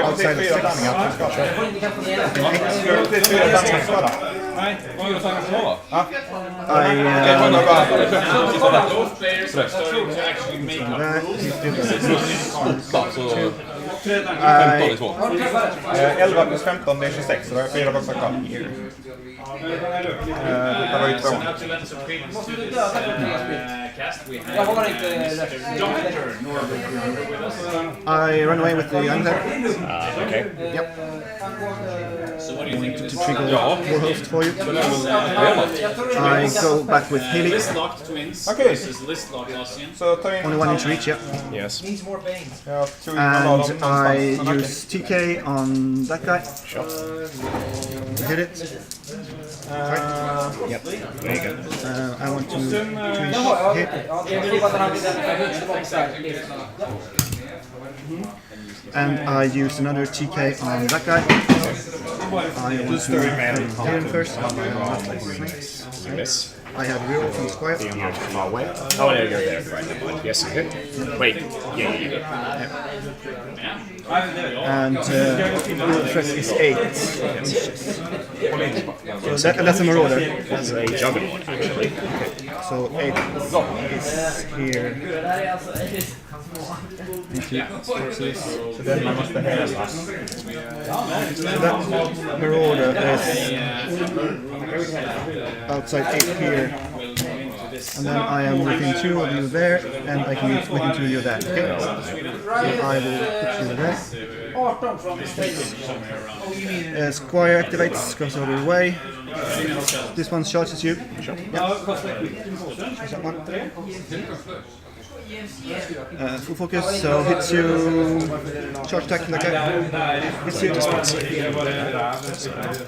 outside of 6. Det är 4 tärningar skada. Nej, vad är det tärningar skada? Both players are starting to actually make up. 8, så 15 i 2. 11 plus 15, det är 26, så det är 4 boxar kvar. Det var ju 2. So now to lend supreme to this cast, we have Dr. Norbert with us. I run away with the Youngler. Okay. Yep. So what do you think of this? To trigger Warhost for you. I go back with Haley. List locked twins versus list locked Ossian. Så ta in... Only 1 inch reach, yeah. Yes. Ja, And I use TK on that guy. Sure. Hit it. Yep. There you go. I want to hit. And I use another TK on that guy. I want to hit him first. Miss. I have reroll from the square. You're far away. Oh, no, you're there. Right, never mind. Yes, you hit. Wait. Yeah, you hit. And the threat is 8 inches. So that's a marauder. That's a juggernaut, actually. Okay. So 8 is here. Så den man måste hela. So that marauder is outside 8 here. And then I am within 2 of you there, and I can use within 2 of you there. Okay? So I will put you there. Squire activates, goes over the way. This one charges you. Sure. Yeah. There's that one. Full focus, so hits you. Charge attack like that. Hits you. Are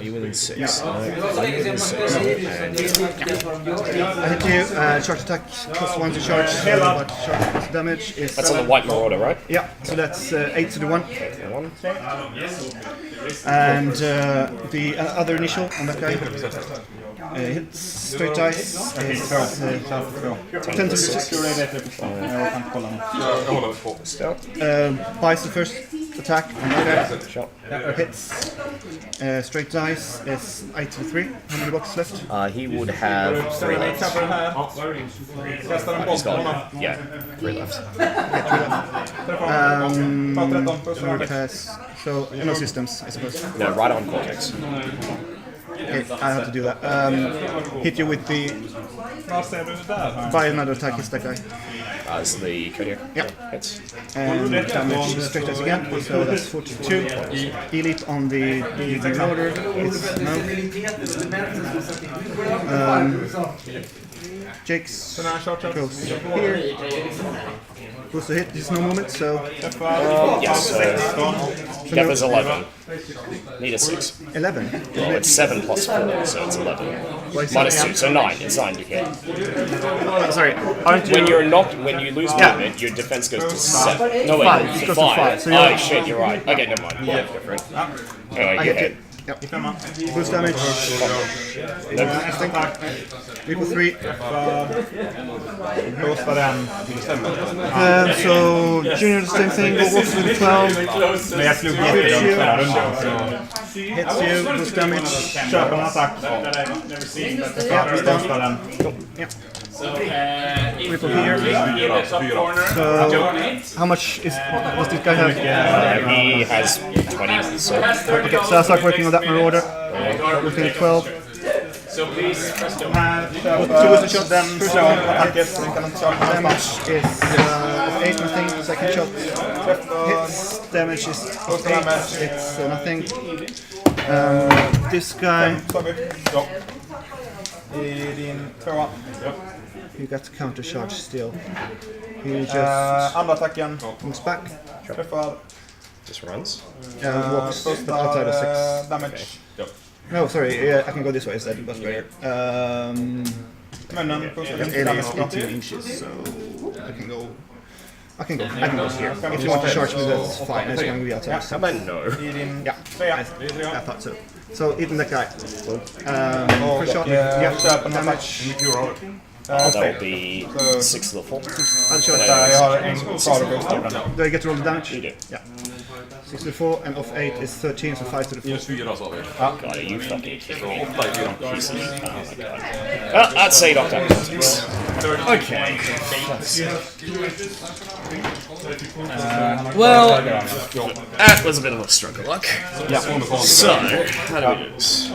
you within 6? Yeah. I'm within 6. I hit you. Charge attack costs 1 to charge. But charge damage is. That's on the white marauder, right? Yeah, so that's 8 to the 1. 1. And the other initial on that guy hits straight dice is 10 to 6. Buys the first attack on that guy. Hits. Straight dice is 8 to 3. How many boxes left? He would have 3 left. He's got, yeah, 3 left. So, no systems, I suppose. No, right on Cortex. Okay, I have to do that. Hit you with the... Buy another attack, it's that guy. As the Khador. Yep. Hits. And damage straight dice again, so that's 42. Elite on the order is no. Jake's goes here. Goes to hit, there's no movement, so... Yes, that was 11. Need a 6. 11? Well, it's 7 plus 4, so it's 11. Minus 2, so 9. It's 9 you hit. Sorry, aren't you... When you lose movement, your defense goes to 7. No, wait, 5. to Goes to 5. So oh, shit, you're right. Okay, never mind. Yeah, different. Anyway, I you hit hit. you. Yep. Boost damage. Equal 3. So, Junior the same thing, go walks with 12. Men jag slog jättedåligt förra rundan, så... Hits you, boost damage. Köper en attack. Stämplar den. Ripple here. So, how much does this guy have? He has 20, so... Okay, so I'll start working on that marauder. Within 12. So please press the Den slår attacket, den kan inte köra. Damage is 8 nothing, second shot. Hits, damage is 8, it's nothing. This guy, I din 2. he got counter charge still. He just Andra attacken. moves back. Träffar. Just runs. Walks outside of 6. Damage. No, sorry, I can go this way instead. That's better. Munnen. It is 18 inches, so I can go. I can go here. If you want to charge me, that's fine. It's going to be outside. How about no? Yeah, I thought so. So, even that guy. First shot, yeah, damage. That'll be 6 to the 4. I'll show it. Jag har en skada på uppstånden. Do I get to roll the damage? You do. Yeah. 6 to the 4 and off 8 is 13, so 5 to the 4. Minus 4 sa vi. God, are you fucking kidding me? 8 i 4. Piece of shit. Oh my god. I'd say knocked out contest. Okay. Well, that was a bit of a stroke of luck. Yeah. So, how do we do this?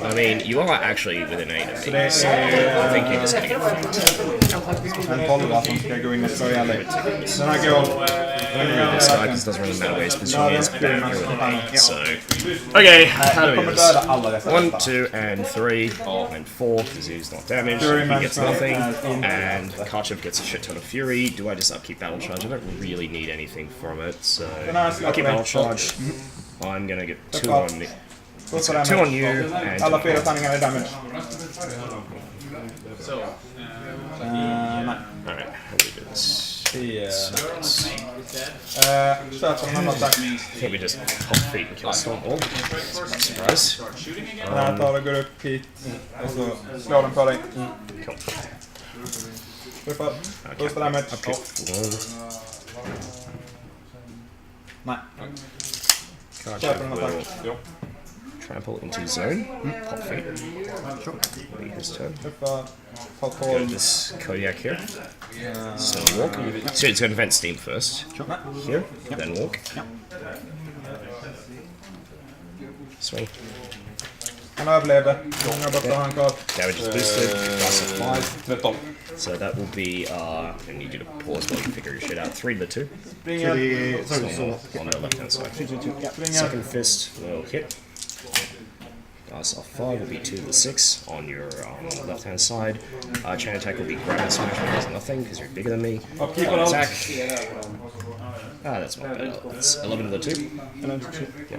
I mean, you are actually within 8 of me, so I think you're just gonna get fucked. En 12 som ska gå in och slå ihjäl dig. Den här går... This guy, because it doesn't really matter his position is, but you're with 8, so... Okay, how do we do this? 1, 2, and 3, and 4, because he's not damaged, he gets nothing, and Karchev gets a shit ton of fury. Do I just upkeep battle charge? I don't really need anything from it, so... I'll keep battle charge. I'm gonna get 2 on me. 2 on you, and... Alla 4 tärningar är damage. Alright, how do we do this? Stöter en annan attack. I think we just hop feet and kill Stormball. Surprise. Den här tar och går upp hit. Och så slår den på dig. Cool. Träffar. Första damage. Nej. Köper en attack. Trample into zone. Pop feet. Be his turn. Träffar. Go to this Kodiak here. So walk. So it's going to prevent steam first. Here, then walk. Swing. Han överlevde. Många borta han kvar. Damage is boosted. Plus a 5. 13. So that will be, I need you to pause while you figure your shit out. 3 to the 2. On the left hand side. Second fist will hit. Dice off 5 will be 2 to the 6 on your left hand side. Chain attack will be grab and smash, which does nothing because you're bigger than me. Attack. That's not bad. It's 11 to the 2. 11 to 2. Yeah.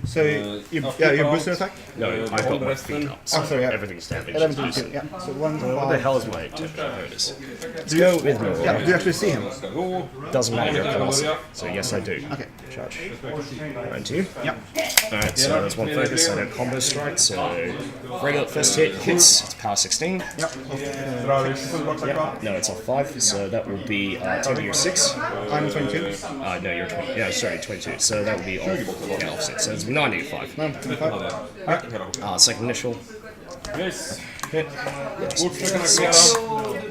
So, you boosted attack? No, I've got my feet up. So sorry, yeah. everything's damaged. 11 to 2, yeah. So 1 to 5. What the hell is my tip? There it is. Do you, yeah, do you actually see him? Doesn't matter your class. So yes, I do. Okay. Charge. Right to you? Yep. Alright, so there's 1 focus, I don't combo strike, so regular first hit hits, it's power 16. Yep. No, it's off 5, so that will be 10 to your 6. I'm 22. No, you're 20. Yeah, sorry, 22. So that would be off 6. So it's 9 to 5. 9 to 5. Second initial. Yes. Hit. Fortsätter 6.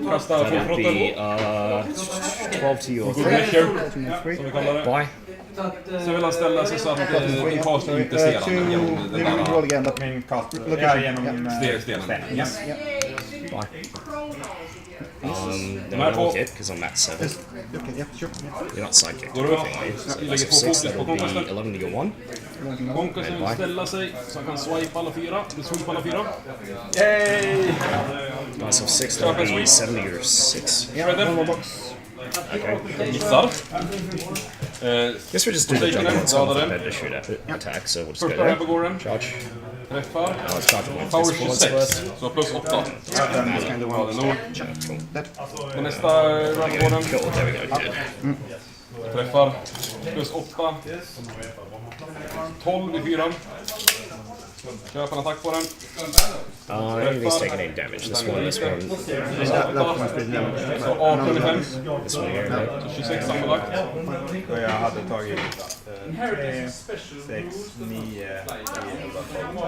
kasta That would be 12 to your 3. som vi kallar det. Bye. Så vill han ställa sig så att din cast inte ser honom genom den där roll again, but Min cast. Ja, genom stenen. Yes. Bye. Then I won't hit because I'm at 7. Okay, yeah, sure. You're not sidekick. Går du? So Lägger that's på 6, fokus that på will be konkasten. 11 to your 1. Konkasten vill ställa sig så han kan swipa alla 4. Du swipa alla 4. Yay! Dice of 6, that will be 7 to your 6. Shredder. Okay. Missar. Guess we just do the juggernaut so I'm prepared to shoot at it. Attack, so we'll just go Första här på there. gården. Charge. Träffar. Now let's charge with Power this for what's 26. worth. Så plus 8. Doesn't matter. Ja, det är nog. Cool. På nästa run på gården. Cool, there we go, dead. Träffar. Plus 8. 12 i 4. Köp en attack på den. Anything's taking 8 damage. This one, this one. Så 18 i 5. This one here, right? 26 sammanlagt. Och jag hade tagit 6, 9,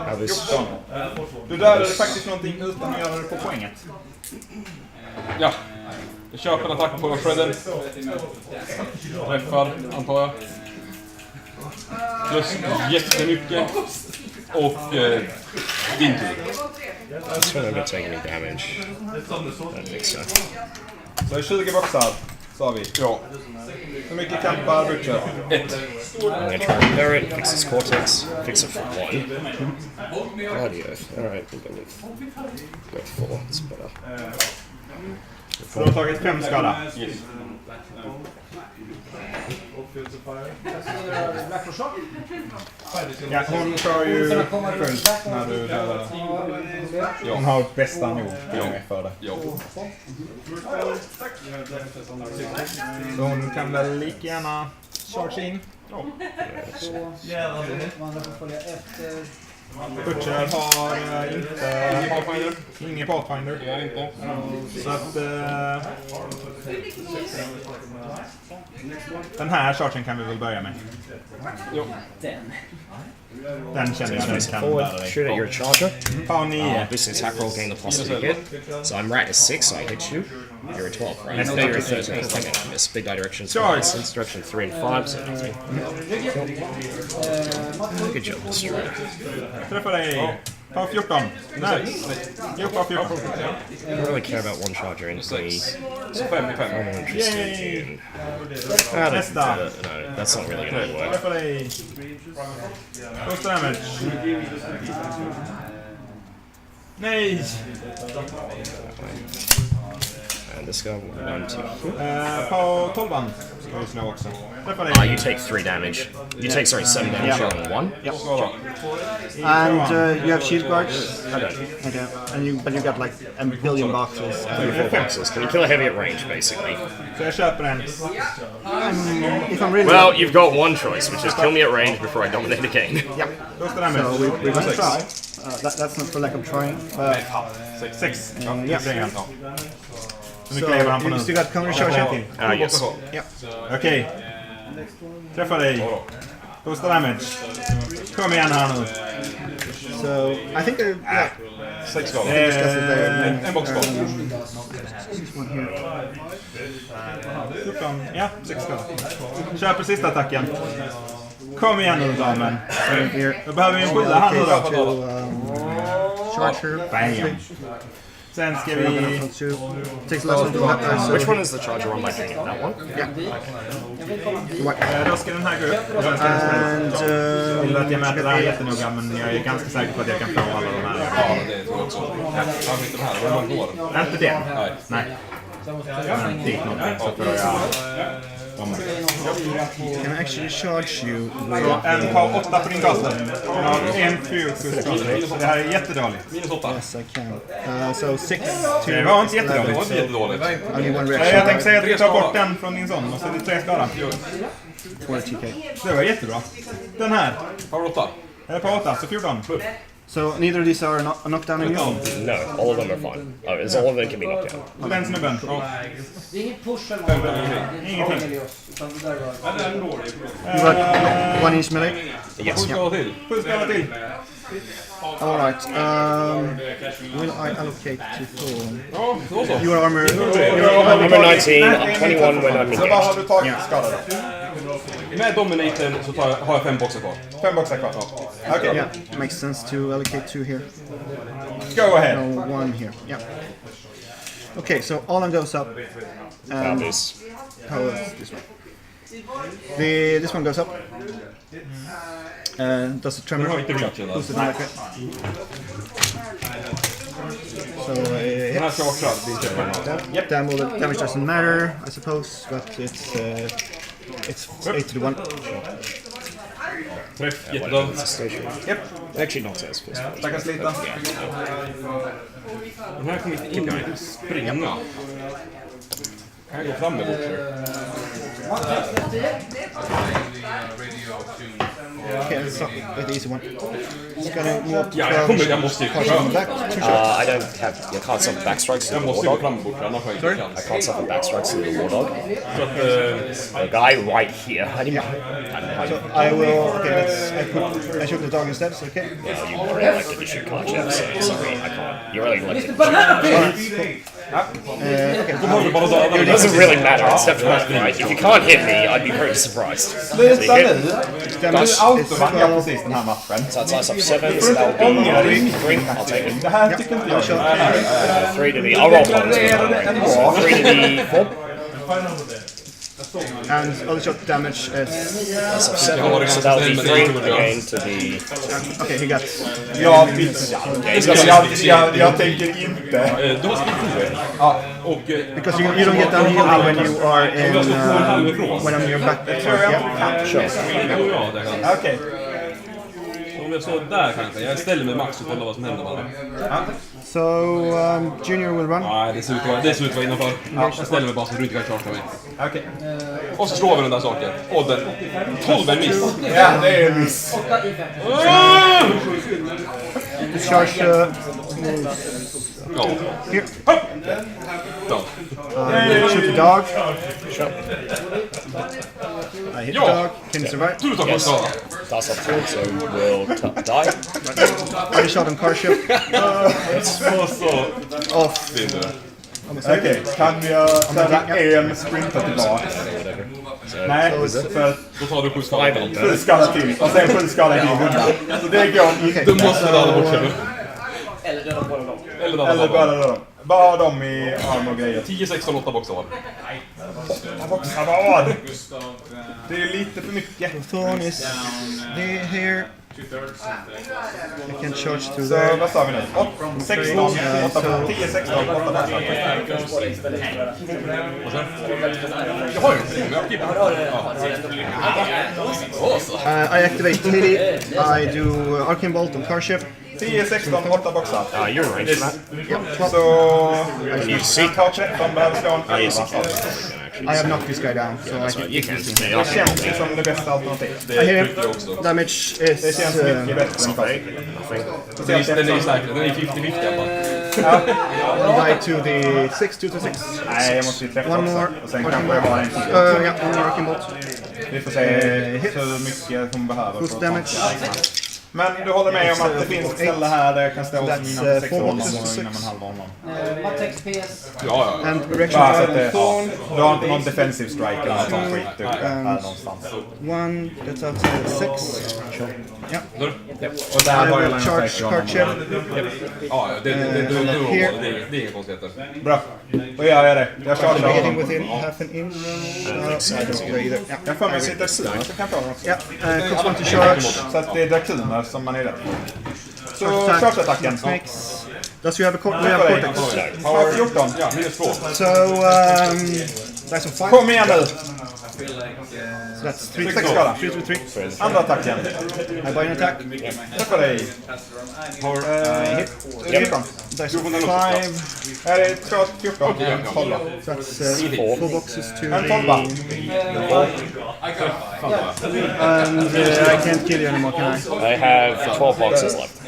11, 12. Du dödade faktiskt någonting utan att göra det på poänget. Ja. Jag köper en attack på Shredder. Träffar, antar jag. Plus jättemycket. Och din tur. This one I'm not taking any damage. I don't think so. Så 20 boxar, sa vi. Ja. Hur mycket kampar Butcher? 1. I'm gonna try and repair it, fix his cortex, fix it for 1. Bloody oath. Alright, we're gonna go 4, it's better. Så du har tagit 5 skada? Yes. Ja, hon kör ju fullt när du dödar. Hon har bästa nog för det. Ja. Så hon kan väl lika gärna charge in. Butcher har inte... Ingen Pathfinder. Så att... den här chargen kan vi väl börja med. Den känner jag den kan Forward, bära dig. shoot at your charger. Power 9. This is attack roll, gain the plus 2 hit. So I'm right at 6, so I hit you. You're a 12, right? No, you're a 13. Okay, miss. Big die directions. Since direction 3 and 5, so good job, destroyer. Träffar dig. Power 14. Nej. Jo, Power 14. I don't really care about one charger in the... Så 5 i 5. I'm interested in... Nästa. No, that's not really gonna work. Träffar dig. Ghost damage. Nej! And this guy, 1, 2. På 12an ska vi slå också. Träffar dig. You take 3 damage. You take, sorry, 7 damage on 1. Yep. And you have shield guards? I don't. Okay. But you got like a billion boxes. 4 boxes. Can you kill a heavy at range, basically? Så jag köper en. If I'm really... Well, you've got one choice, which is kill me at range before I dominate the game. Yeah. Ghost damage. So we're gonna try. That's not for lack of trying. 6. Yeah. Hur mycket lever han på nu? You still got counter charge? Yes. Yeah. Okej. Träffar dig. Ghost damage. Kom igen här nu. So I think yeah. 6 skador. En box kvar. This one here. 14. Ja, 6 skador. Köper sista attacken. Kom igen nu damen. Då behöver vi en skydda han nu då. Charger. Bam. Sen ska vi... Takes less than that. Which one is the charger on my thing? That one? Yeah. Då ska den här gå upp. And Jag vill att jag mäter det här jättenoga, men jag är ganska säker på att jag kan få alla de här. Ja, det tror jag också. Han fick de här, det var långt år. Inte det? Nej. Men dit någonting så får jag... can I actually charge you? Så en på 8 på din gaster. En fokus. Det här är jättedåligt. Minus 8. Yes, I can. So 6 to... Det var inte jättedåligt. Det var inte jättedåligt. Only one Jag reaction. tänkte säga att vi tar bort den från din sån och så är det 3 skada. 20k. Det var jättebra. Den här. Har du 8? Är på 8, så 14. So neither of these are a knockdown in you? No, all of them are fine. All of them can be knocked out. Och den snubben. Det är inget push eller något. Ingenting. You got 1 inch melee? Yes. Till. Full skala till. Alright. Will I allocate to Thorn? Ja, då så. Your armor... Armor 19, 21 when I'm Så vad har engaged. du tagit skada då? Med Dominaten så har jag 5 boxar kvar. 5 boxar kvar. Okej. Yeah, makes sense to allocate 2 here. Go ahead. No, 1 here. Yeah. Okay, so all goes up. Davies. How is this one? This one goes up. Does it tremor? Boost it like it. So Den här chartrar, det är inte damage doesn't matter, I suppose, but it's 8 to 1. träff, jättebra. Yep. Actually not as close. Stackars liten. Den här kommer inte in och springa. Kan jag gå fram med Butcher? Okay, it's not an easy one. It's gonna walk Ja, jag måste ju back. I don't have. I can't suffer backstrikes to Jag the måste gå War Dog. fram med Butcher, annars har jag inte chans. I can't suffer backstrikes to the War Dog. Så att... The guy right here. I didn't. So I will. Okay, I shoot the dog instead. So okay. Well, you were elected to shoot Karchev, so sorry, I can't. You're really elected to shoot. Okay. It doesn't really matter, it's definitely right. If you can't hit me, I'd be very surprised. So you Sluta hit, nu! Du autovaggar precis den här matchen. so it's ice up 7, so that'll be 3. I'll take it. Det här tycker inte jag. 3 to the. I'll roll one. 3 to the 4. And other shot damage is... That's up 7, so that'll be 3 again to the... Okay, he got... Jag tänker inte. Du har skrivit och... Because you don't get down healing when you are in... when I'm in your back. Yeah. Sure. Okej. om jag står där kanske. Jag ställer mig max och kollar vad som händer bara. So, Junior will run. Nej, det ser ut att vara innanför. Jag ställer mig bara så du inte kan chargea mig. Okej. Och så slår vi den där saken. Och den 12 en miss. Ja, det är en miss. Charge Ja. here. Done. Shoot the dog. I hit the dog. Can you survive? Du tar på skada. That's up to it, so we'll die. I shot on Karchev. Off. Okej, kan vi ställa en sprinta tillbaka? Nej, för Då tar du 7 skada. 7 skada till. Och sen 7 skada till 100. Så det går inte. Du måste döda bort sig nu. Eller bara dem. Bara dem i arm och grejer. 10, 16, 8 boxar var. 8 boxar var. Det är lite för mycket. Thorn is here. I can charge to Så there. vad sa vi nu? 16, 8, 10, 16, 8 boxar. Jag har ju I activate Haley. I do Arcane Bolt on Karchev. 10, 16, 8 boxar. You're right for that. Yep, Så... You see? tar 13, behöver slå en 11. I have knocked this guy down, so I can You can stay Det off. känns ju som det bästa alternativet. I hit him. Damage Det is känns mycket bättre än Karchev. Den är säker, den är 50-50 bara. die to the 6, 2 to 6. Nej, jag måste ju träffa One också. more. Och sen kanske jag bara en till. Yeah, one more Arcane Bolt. Vi får se hur mycket hon behöver. Boost damage. Men du håller med om att det finns ett ställe här där jag kan stå som innan 6 honom och innan man halvar honom. Ja. And direction Bara så att of det... Thorn. Du har inte någon defensive strike eller något sånt skit här någonstans. 1, that's outside 6. Yeah. Och där I har jag will line charge of sight Karchev. Ja, det är inga konstigheter. Bra, då gör jag det. Jag chargear Hitting honom. within half an inch. I don't go either. Yeah. Jag får mig sitta sur så kan jag få honom också. Yeah, cost 1 to charge. Så att det är drakuner som man är rädd för. Så charge-attacken. Snakes. Does you have a we have a cortex? Har 14. Ja, minus 2. So, that's a 5. Kom igen nu! So that's 3 6 skada. 3 to 3. Andra attacken. I buy an attack. Träffa dig. Hit. 14. That's 5. Här är 2, 14. 12. So that's 4 boxes to En 12. And I can't kill you anymore, can I? I have 12 boxes left.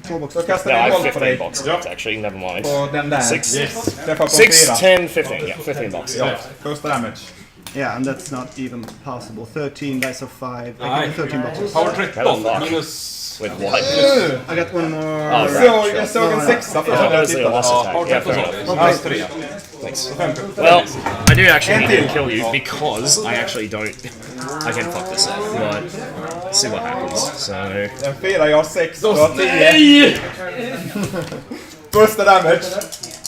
4 boxes. Så kastar No, I jag en have boll på 15 dig. boxes left actually, never mind. På den där. 6, Träffa på 6, 4. 10, 15. Yeah, 15 boxes. Ja, first damage. Yeah, and that's not even possible. 13 dice of 5. I can do 13 boxes. Power 13 minus... With what? I got one more. Oh, right. Jag såg en 6 för That was a lost attack. Power Yeah, 13 fair enough. minus 3. Thanks. Well, I do actually need to kill you because I actually don't. I can fuck this up, but see what happens. So. En 4, jag har 6. Du har 10. Första damage.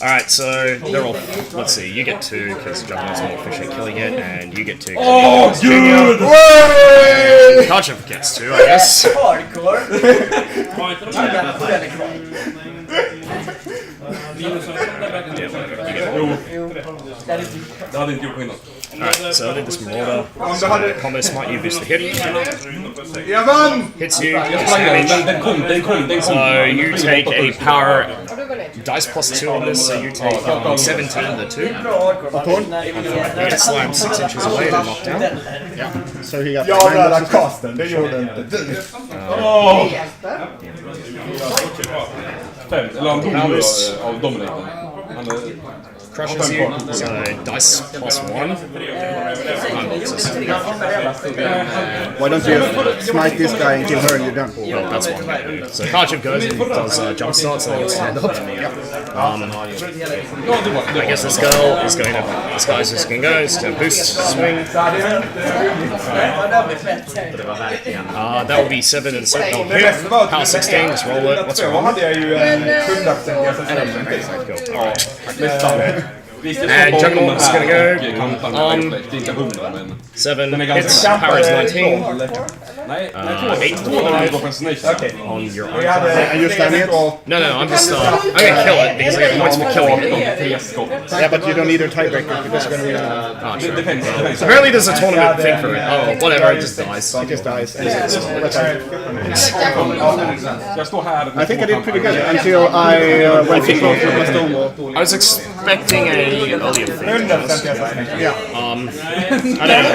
Alright, so they're all. Let's see, you get 2 because Juggernaut's more efficient killing it, and you get 2. Oh, dude! Karchev gets 2, I guess. Det hade inte gjort skillnad. Alright, so I did this Marauder. Om du hade... Combo smite, you boost the hit. Jag vann! Hits you, takes damage. Den kom. So you take a power dice plus 2 on this, so you take 17 the 2. You get slammed 6 inches away and knocked down. Yeah. So he got Jag räddade casten, det gjorde inte du. 5, eller han tog av Dominator. Crushes you, so dice plus 1. 9 boxes. Why don't you smite this guy and kill her and you're done? Well, that's what I'm going to do. So Karchev goes and does jump starts and he gets stand up. I guess this girl is going to. This guy's just going to go. It's going to boost, swing. That will be 7 and 7. Oh, hit. Power 16, just roll it. What's Då wrong? hade jag ju en 7-lapp sen jag Cool. Alright. And Juggernaut's gonna go. Det är inte 100 men... 7 hits, power is 19. Nej, 8 on your arm. And you're standing it? No, I'm just I'm gonna kill it because I get points for killing it. Yeah, but you don't need a tiebreaker because you're gonna win. Oh, sure. Apparently there's a tournament thing for it. Oh, whatever, it just dies. It just dies. Jag står här. I think I did pretty good until I went too close with my Stonewall. I was expecting a earlier thing. Yeah. I don't know.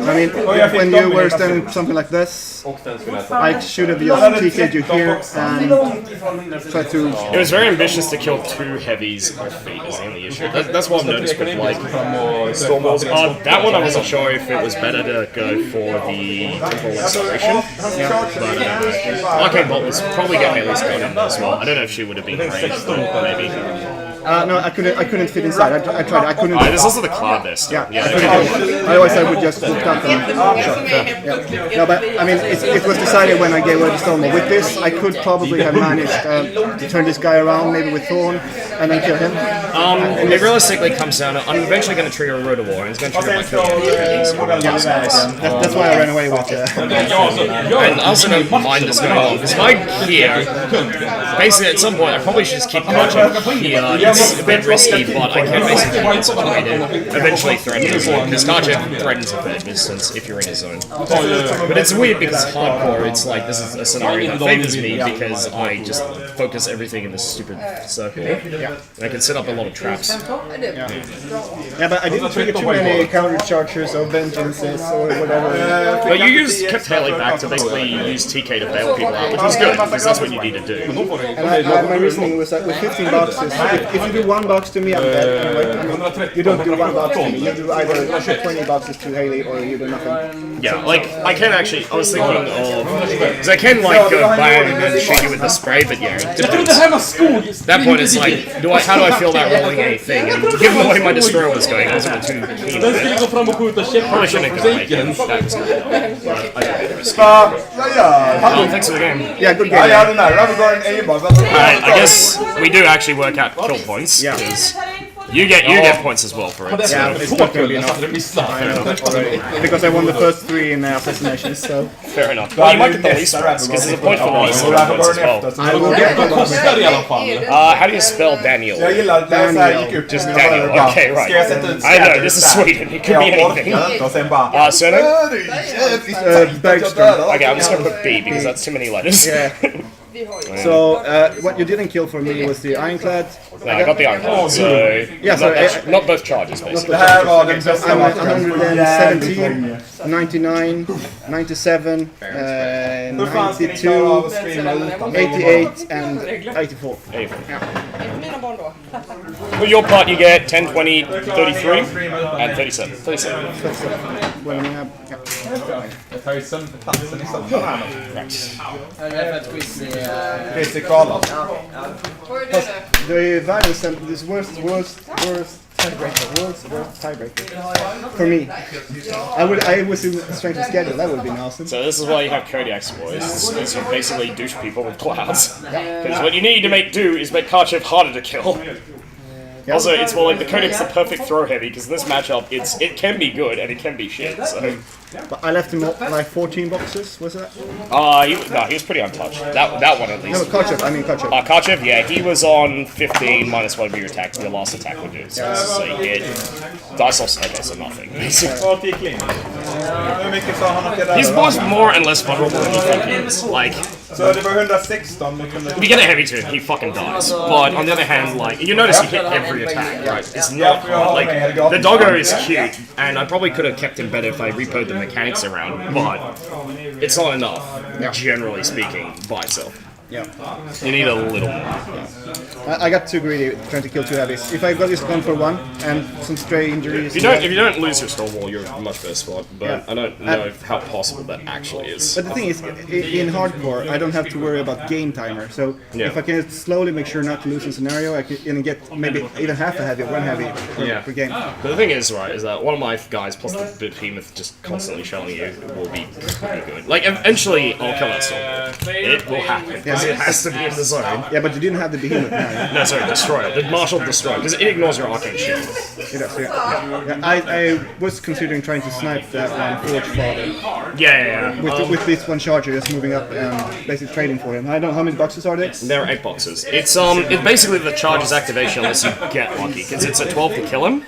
I mean, when you were standing something like this, I should have just TK'd you here and tried to... It was very ambitious to kill 2 heavies off feet is the only issue. That's what I've noticed with like Stormwalls. That one I wasn't sure if it was better to go for the Temporal Acceleration. But Arcane Bolt was probably get Haley's gun in as well. I don't know if she would have been ranged, but maybe. No, I couldn't fit inside. I tried. I couldn't. There's also the cloud vest. Yeah. Otherwise, I would just look up and shot. Yeah. No, but I mean, it was decided when I gave away the Stonewall. With this, I could probably have managed to turn this guy around, maybe with Thorn, and then kill him. It realistically comes down to I'm eventually going to trigger a Road of War, and it's going to trigger my kill. That's why I ran away with it. And I also don't mind this going on, because if I here, basically at some point I probably should just keep Karchev here. It's a bit risky, but I can basically concentrate and eventually threaten his zone, because Karchev threatens a third distance if you're in his zone. But it's weird because hardcore, it's like this is a scenario that favors me because I just focus everything in this stupid circle. And I can set up a lot of traps. Yeah, but I didn't trigger too many counter chargers or vengeances or whatever. But you kept Haley back to basically use TK to bail people out, which was good, because that's what you need to do. And my reasoning was that with 15 boxes, if you do 1 box to me, I'm dead. Anyway. I mean, you don't do 1 box to me, you do either 20 boxes to Haley or you do nothing. Yeah, like, I can actually, I was thinking of, because I can like go bang and then shoot you with the spray, but yeah, it depends. At that point it's like, how do I feel about rolling anything? And given the way my Destroyer was going, I wasn't too keen on it. Probably shouldn't have gone like that was good. Thanks for the game. Yeah, good game. I guess we do actually work out kill points, because you get points as well for it. So. Yeah, it's not going to be enough. Because I won the first 3 in assassinations, so... Fair enough. Well, you might get the least points, because there's a point for the least points as well. I will get the how do you spell Daniel? Daniel. Just Daniel. Okay, right. I know, this is Sweden. It could be anything. Surname? Bergström. Okay, I'm just going to put B, because that's too many letters. Yeah. So, what you didn't kill for me was the Ironclad. No, I got the Ironclad, so... Yeah, so... Not both charges, basically. I'm 117, 99, 97, 92, 88, and 84. For your part, you get 10, 20, 33, and 37. 37. Well, yeah. The violence is worst tiebreaker. World's worst tiebreaker. For me. I was in strength of schedule, that would be awesome. So this is why you have Kodiaks boys, is you basically douche people with clouds. Because what you need to do is make Karchev harder to kill. Also, it's more like the Kodiak's the perfect throw heavy, because this matchup, it can be good and it can be shit, so... But I left him like 14 boxes, was that? He was pretty untouched. That one at least. No, Karchev, I mean Karchev. Karchev, yeah, he was on 15 minus whatever your attack, your last attack would do. So you get dice off okay, so nothing. He's both more and less vulnerable than you think he is. Like, so det var 116 if you get a heavy to him, he fucking dies. But on the other hand, like, you notice you hit every attack, right? It's not hard. Like, the doggo is cute, and I probably could have kept him better if I repoed the mechanics around, but it's not enough, generally speaking, by itself. Yeah. You need a little more. I got too greedy trying to kill 2 heavies. If I got this gun for 1 and some stray injuries... If you don't lose your Stonewall, you're in a much better spot, but I don't know how possible that actually is. But the thing is, in hardcore, I don't have to worry about game timer, so if I can slowly make sure not to lose in scenario, I can get maybe even half a heavy, 1 heavy per game. But the thing is, right, is that one of my guys plus the behemoth just constantly shelling you will be pretty good. Like, eventually I'll kill that Stonewall. It will happen. Yeah, it has to be in the zone. Yeah, but you didn't have the behemoth now. No, sorry, destroy it. The martial destroy, because it ignores your arcane shield. It does, yeah. I was considering trying to snipe that one Forge Father. Yeah. With this one charger just moving up and basically trading for him. I don't know how many boxes are there? There are 8 boxes. It's basically the charge's activation unless you get lucky, because it's a 12 to kill him.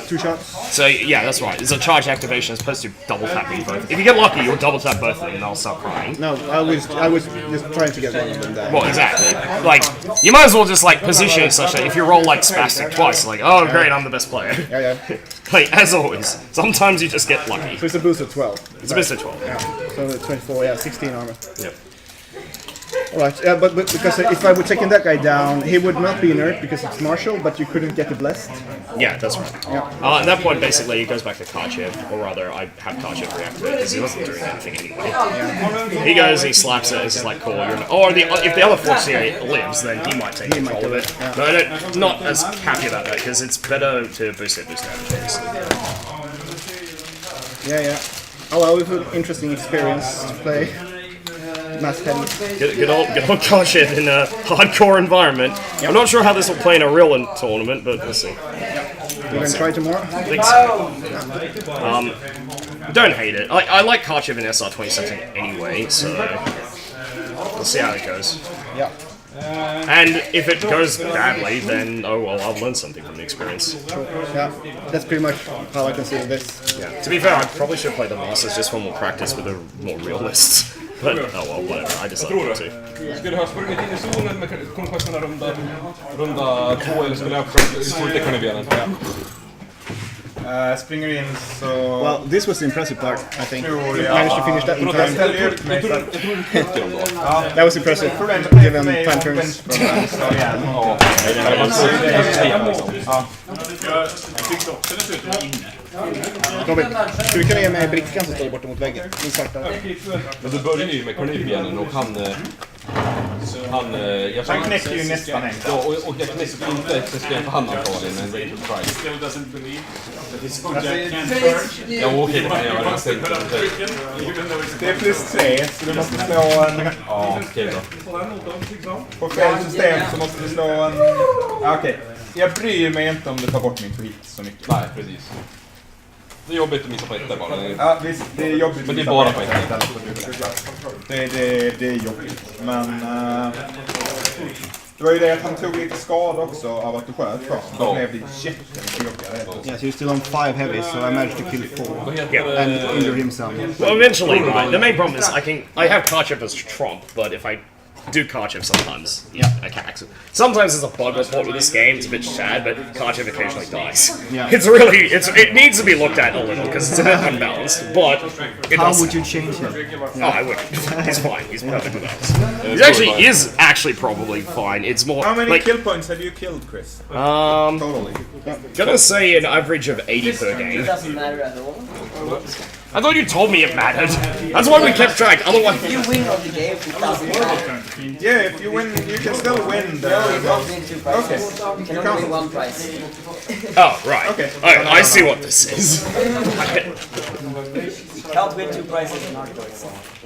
2 shots. So yeah, that's right. It's a charge activation as opposed to double tapping both. If you get lucky, you'll double tap both of them and they'll start crying. No, I was just trying to get one of them down. Well, exactly. Like, you might as well just like position it such that if you roll like spastic twice, like, oh great, I'm the best player. Yeah. Like, as always, sometimes you just get lucky. So it's a boost of 12. It's a boost of 12. Yeah. So 24, 16 armor. Yep. Alright, but because if I would take that guy down, he would not be inert because it's martial, but you couldn't get the blessed. Yeah, that's right. Yeah. At that point, basically, he goes back to Karchev, or rather, I have Karchev react to it because he wasn't doing anything anyway. Yeah. He goes, he slaps it, it's like, cool, you're not. Or if the other Fortier lives, then he might take control of it. Yeah. But I'm not as happy about that because it's better to boost damage, obviously. Yeah. Oh well, it was an interesting experience to play. Mass heavy. Good old Karchev in a hardcore environment. Yep. I'm not sure how this will play in a real tournament, but we'll see. You're gonna try tomorrow? I think so. Don't hate it. I like Karchev in SR20 setting anyway, so we'll see how it goes. Yeah. And if it goes badly, then oh well, I'll learn something from the experience. Yeah, that's pretty much how I consider this. Yeah. To be fair, I probably should play the Masters just for more practice with the more real lists. But oh well, whatever. I decided not to. Skulle du ha sprungit in i zonen med konkurserna runda 2 eller skulle jag ha det kan ni bli Springer in så... Well, this was the impressive part, I think. You managed to finish that in time. Ja, that was impressive. Give him 10 turns. Robin, skulle du kunna ge mig brickan som står borta mot väggen? Min svarta. Men du börjar ju med Carnibien och han knäcker ju nästan en. Ja, och jag knäcker inte existerar för han antagligen en Rachel Price. Ja, okej, det kan jag göra. Det är +3, så du måste slå en... Ja, okej då. På fel system så måste du slå en... Okej. Jag bryr mig inte om du tar bort min tweet så mycket. Nej, precis. Det är jobbigt att missa på ettor bara. Ja, visst, det är jobbigt. Men det är bara på ettor. Det är jobbigt. Men... det var ju det att han tog lite skada också av att du sköt från. Då blev det jättemycket jobbigare. Yes, you're still on 5 heavy, so I managed to kill 4. And injure him some. Well, eventually, the main problem is I have Karchev as Trump, but if I do Karchev sometimes, I can't accident. Sometimes there's a bug report with this game, it's a bit sad, but Karchev occasionally dies. Yeah. It needs to be looked at a little, because it's a bit unbalanced, but it How does. would you change him? Oh, I wouldn't. He's fine, he's perfectly balanced. He is actually probably fine, it's more... How many like, kill points have you killed, Chris? Totally. Gonna say an average of 80 per game. It doesn't matter at all. I thought you told me it mattered. That's why we kept track. Otherwise, if you win on the game, it doesn't matter. Yeah, if you win, you can still win. No, you can't win 2 prizes. You can only win 1 prize. Oh, right. Okay. I see what this is. You can't win 2 prizes in hardcore.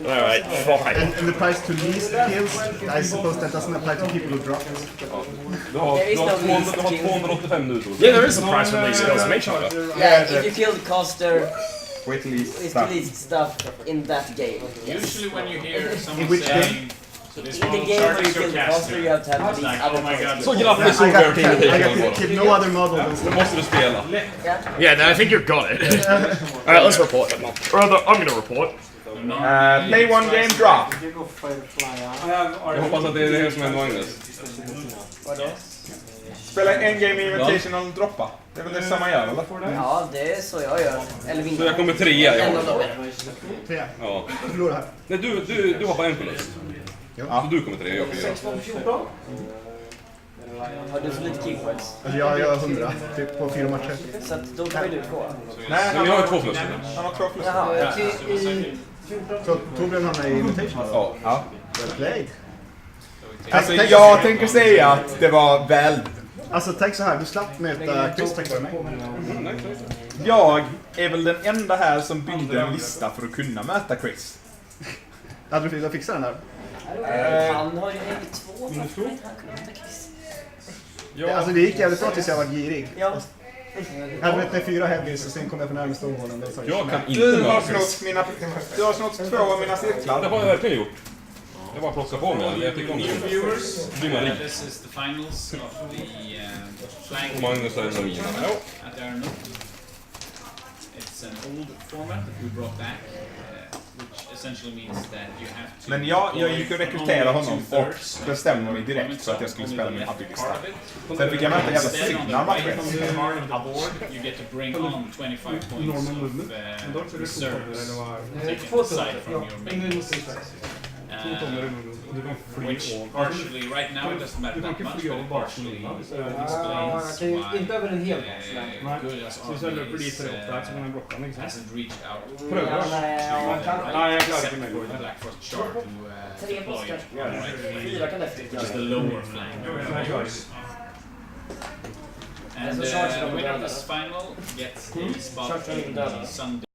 Alright, fine. And the price to least kills, I suppose that doesn't apply to people who drop. Du har 285 nu. Yeah, there is a price for least kills. Make sure. Yeah, if you kill the caster, with least it's the least stuff in that game. Yes. Usually when you hear someone In which saying... In the game where you kill the caster, you have to have the least other players. Så grabbar så I got killed no other model than då måste du spela. Yeah, I think you've got it. Alright, let's report. Or rather, I'm gonna report. Play 1 game, drop. Jag hoppas att det är det som är Magnus. Spela en game invitational, droppa. Det är väl det samma gör, eller? Ja, det är så jag gör. Eller vinner. Så jag kommer 3, jag En har. av dem. Ja. Du förlorar här. Nej, du har bara en förlust. Ja. Så du kommer 3, jag får 4. Har du så lite killpoints? Alltså jag har 100, typ på 4 matcher. Så att då tar du 2. Nej, Men jag har 2 förluster. Han har 2 förluster. Jaha, Så Torbjörn hamnar i invitation? Ja. Well played. Alltså, jag tänker säga att det var väl... Alltså tänk så här, du slapp möta Chris tack vare mig. Jag är väl den enda här som byggde en lista för att kunna möta Chris. Hade du fixat den här? Han har ju Haley2. Alltså det gick jävligt bra tills jag var girig. Ja. Jag hade med 4 heavies och sen kom jag på närmast honom. Jag kan inte Du har mörka. snott 2 av mina cirklar. Det har jag verkligen gjort. Jag bara plockar på mig. Jag tycker om det. Viewers, Blir man rik. this is the finals of the flank Och Magnus är en av mina. at Arno. It's an old format that we brought back, which essentially means that you have to. Men jag gick och rekryterade honom och bestämde mig direkt för att jag skulle spela min abilistar. Sen fick jag möta jävla Cygnar matchen. You get to bring on 25 points of reserves taken aside from your main which partially, right now it doesn't matter that much, but it partially explains why Inte över en hel Gullas army hasn't reached out to except for the Black Frost Shard to deploy it on the right flank, which is the lower flank. And the winner of this final gets a spot in the Sunday.